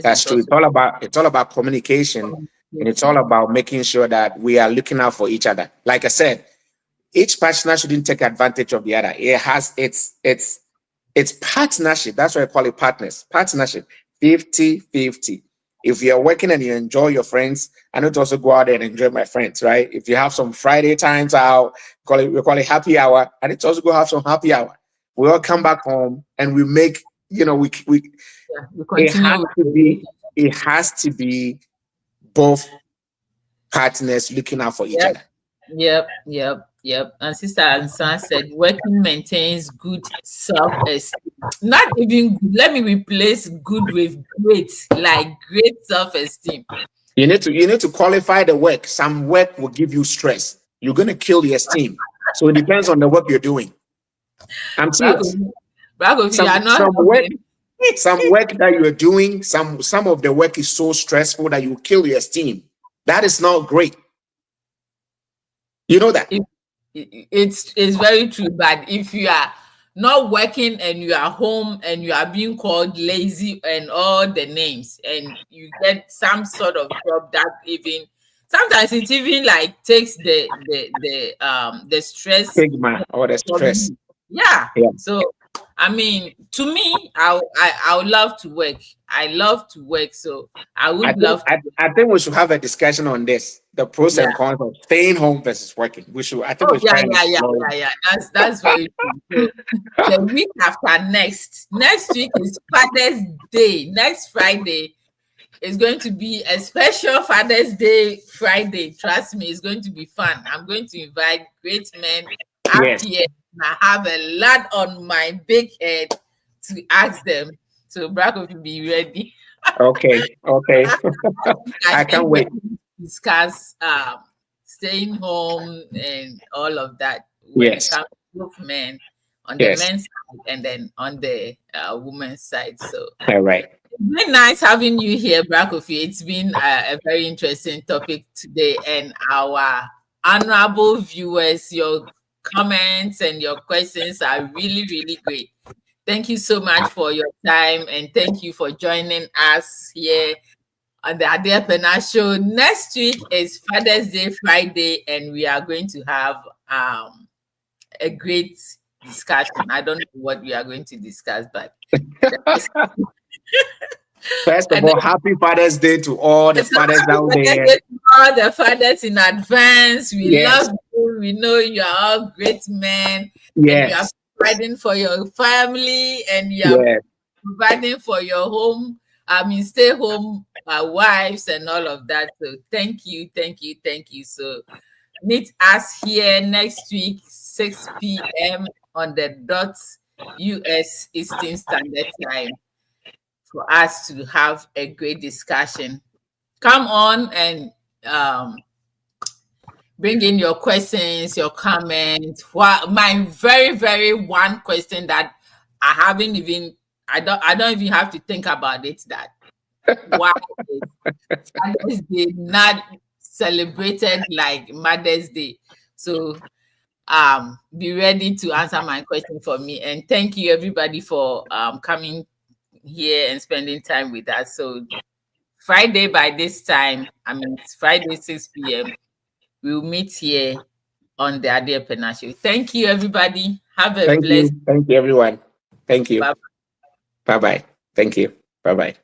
That's true. It's all about communication, and it's all about making sure that we are looking out for each other. Like I said, each partner shouldn't take advantage of the other. It has it's partnership. That's why I call it partnership. 50-50. If you're working and you enjoy your friends, I need to also go out there and enjoy my friends, right? If you have some Friday times out, we call it happy hour. I need to also go have some happy hour. We all come back home and we make, it has to be both partners looking out for each other. Yep. And Sister Ansan said, working maintains good self-esteem. Not even good. Let me replace good with great, like great self-esteem. You need to qualify the work. Some work will give you stress. You're going to kill your esteem. So it depends on the work you're doing. I'm serious. Some work that you're doing, some of the work is so stressful that you kill your esteem. That is not great. You know that. It's very true. But if you are not working and you are home and you are being called lazy and all the names, and you get some sort of job that even sometimes it even like takes the stress Stigma or the from stress. you. Yeah. Yeah. So I mean, to me, I would love to work. I love to work, so I would love to. I think we should have a discussion on this, the pros Yeah. and cons of staying home versus working. We should. I think Oh we should try and yeah. explore. That's very true. So the week after next week is Father's Day. Next Friday is going to be a special Father's Day Friday. Trust me, it's going to be fun. I'm going to invite great men up Yes. here, and I have a lot on my big head to ask them. So Braco will be ready. Okay. Okay. I I think can't we wait. can discuss staying home and all of that when it Yes. comes to both men on the Yes. men's side and then on the women's side. So All right. it's been nice having you here, Brakofi. It's been a very interesting topic today, and our honorable viewers, your comments and your questions are really, really great. Thank you so much for your time, and thank you for joining us here on the Ade Pena Show. Next week is Father's Day Friday, and we are going to have a great discussion. I don't know what we are going to discuss, but First of all, happy Father's Day to all the fathers out there. All the fathers in advance. We Yes. love you. We know you are all great men, and you are Yes. providing for your family, and you are Yes. providing for your home. I mean, stay home wives and all of that. So thank you. So meet us here next week, 6 p.m. on the dot US Eastern Standard Time for us to have a great discussion. Come on and bring in your questions, your comments. My very, very one question that I haven't even I don't even have to think about it, that why is Father's Day not celebrated like Mother's Day? So be ready to answer my question for me. And thank you everybody for coming here and spending time with us. So Friday by this time, I mean it's Friday 6 p.m. We'll meet here on the Ade Pena Show. Thank you everybody. Have a Thank blessed you. Thank you, everyone. Thank you. bye. Bye bye. Thank you. Bye bye.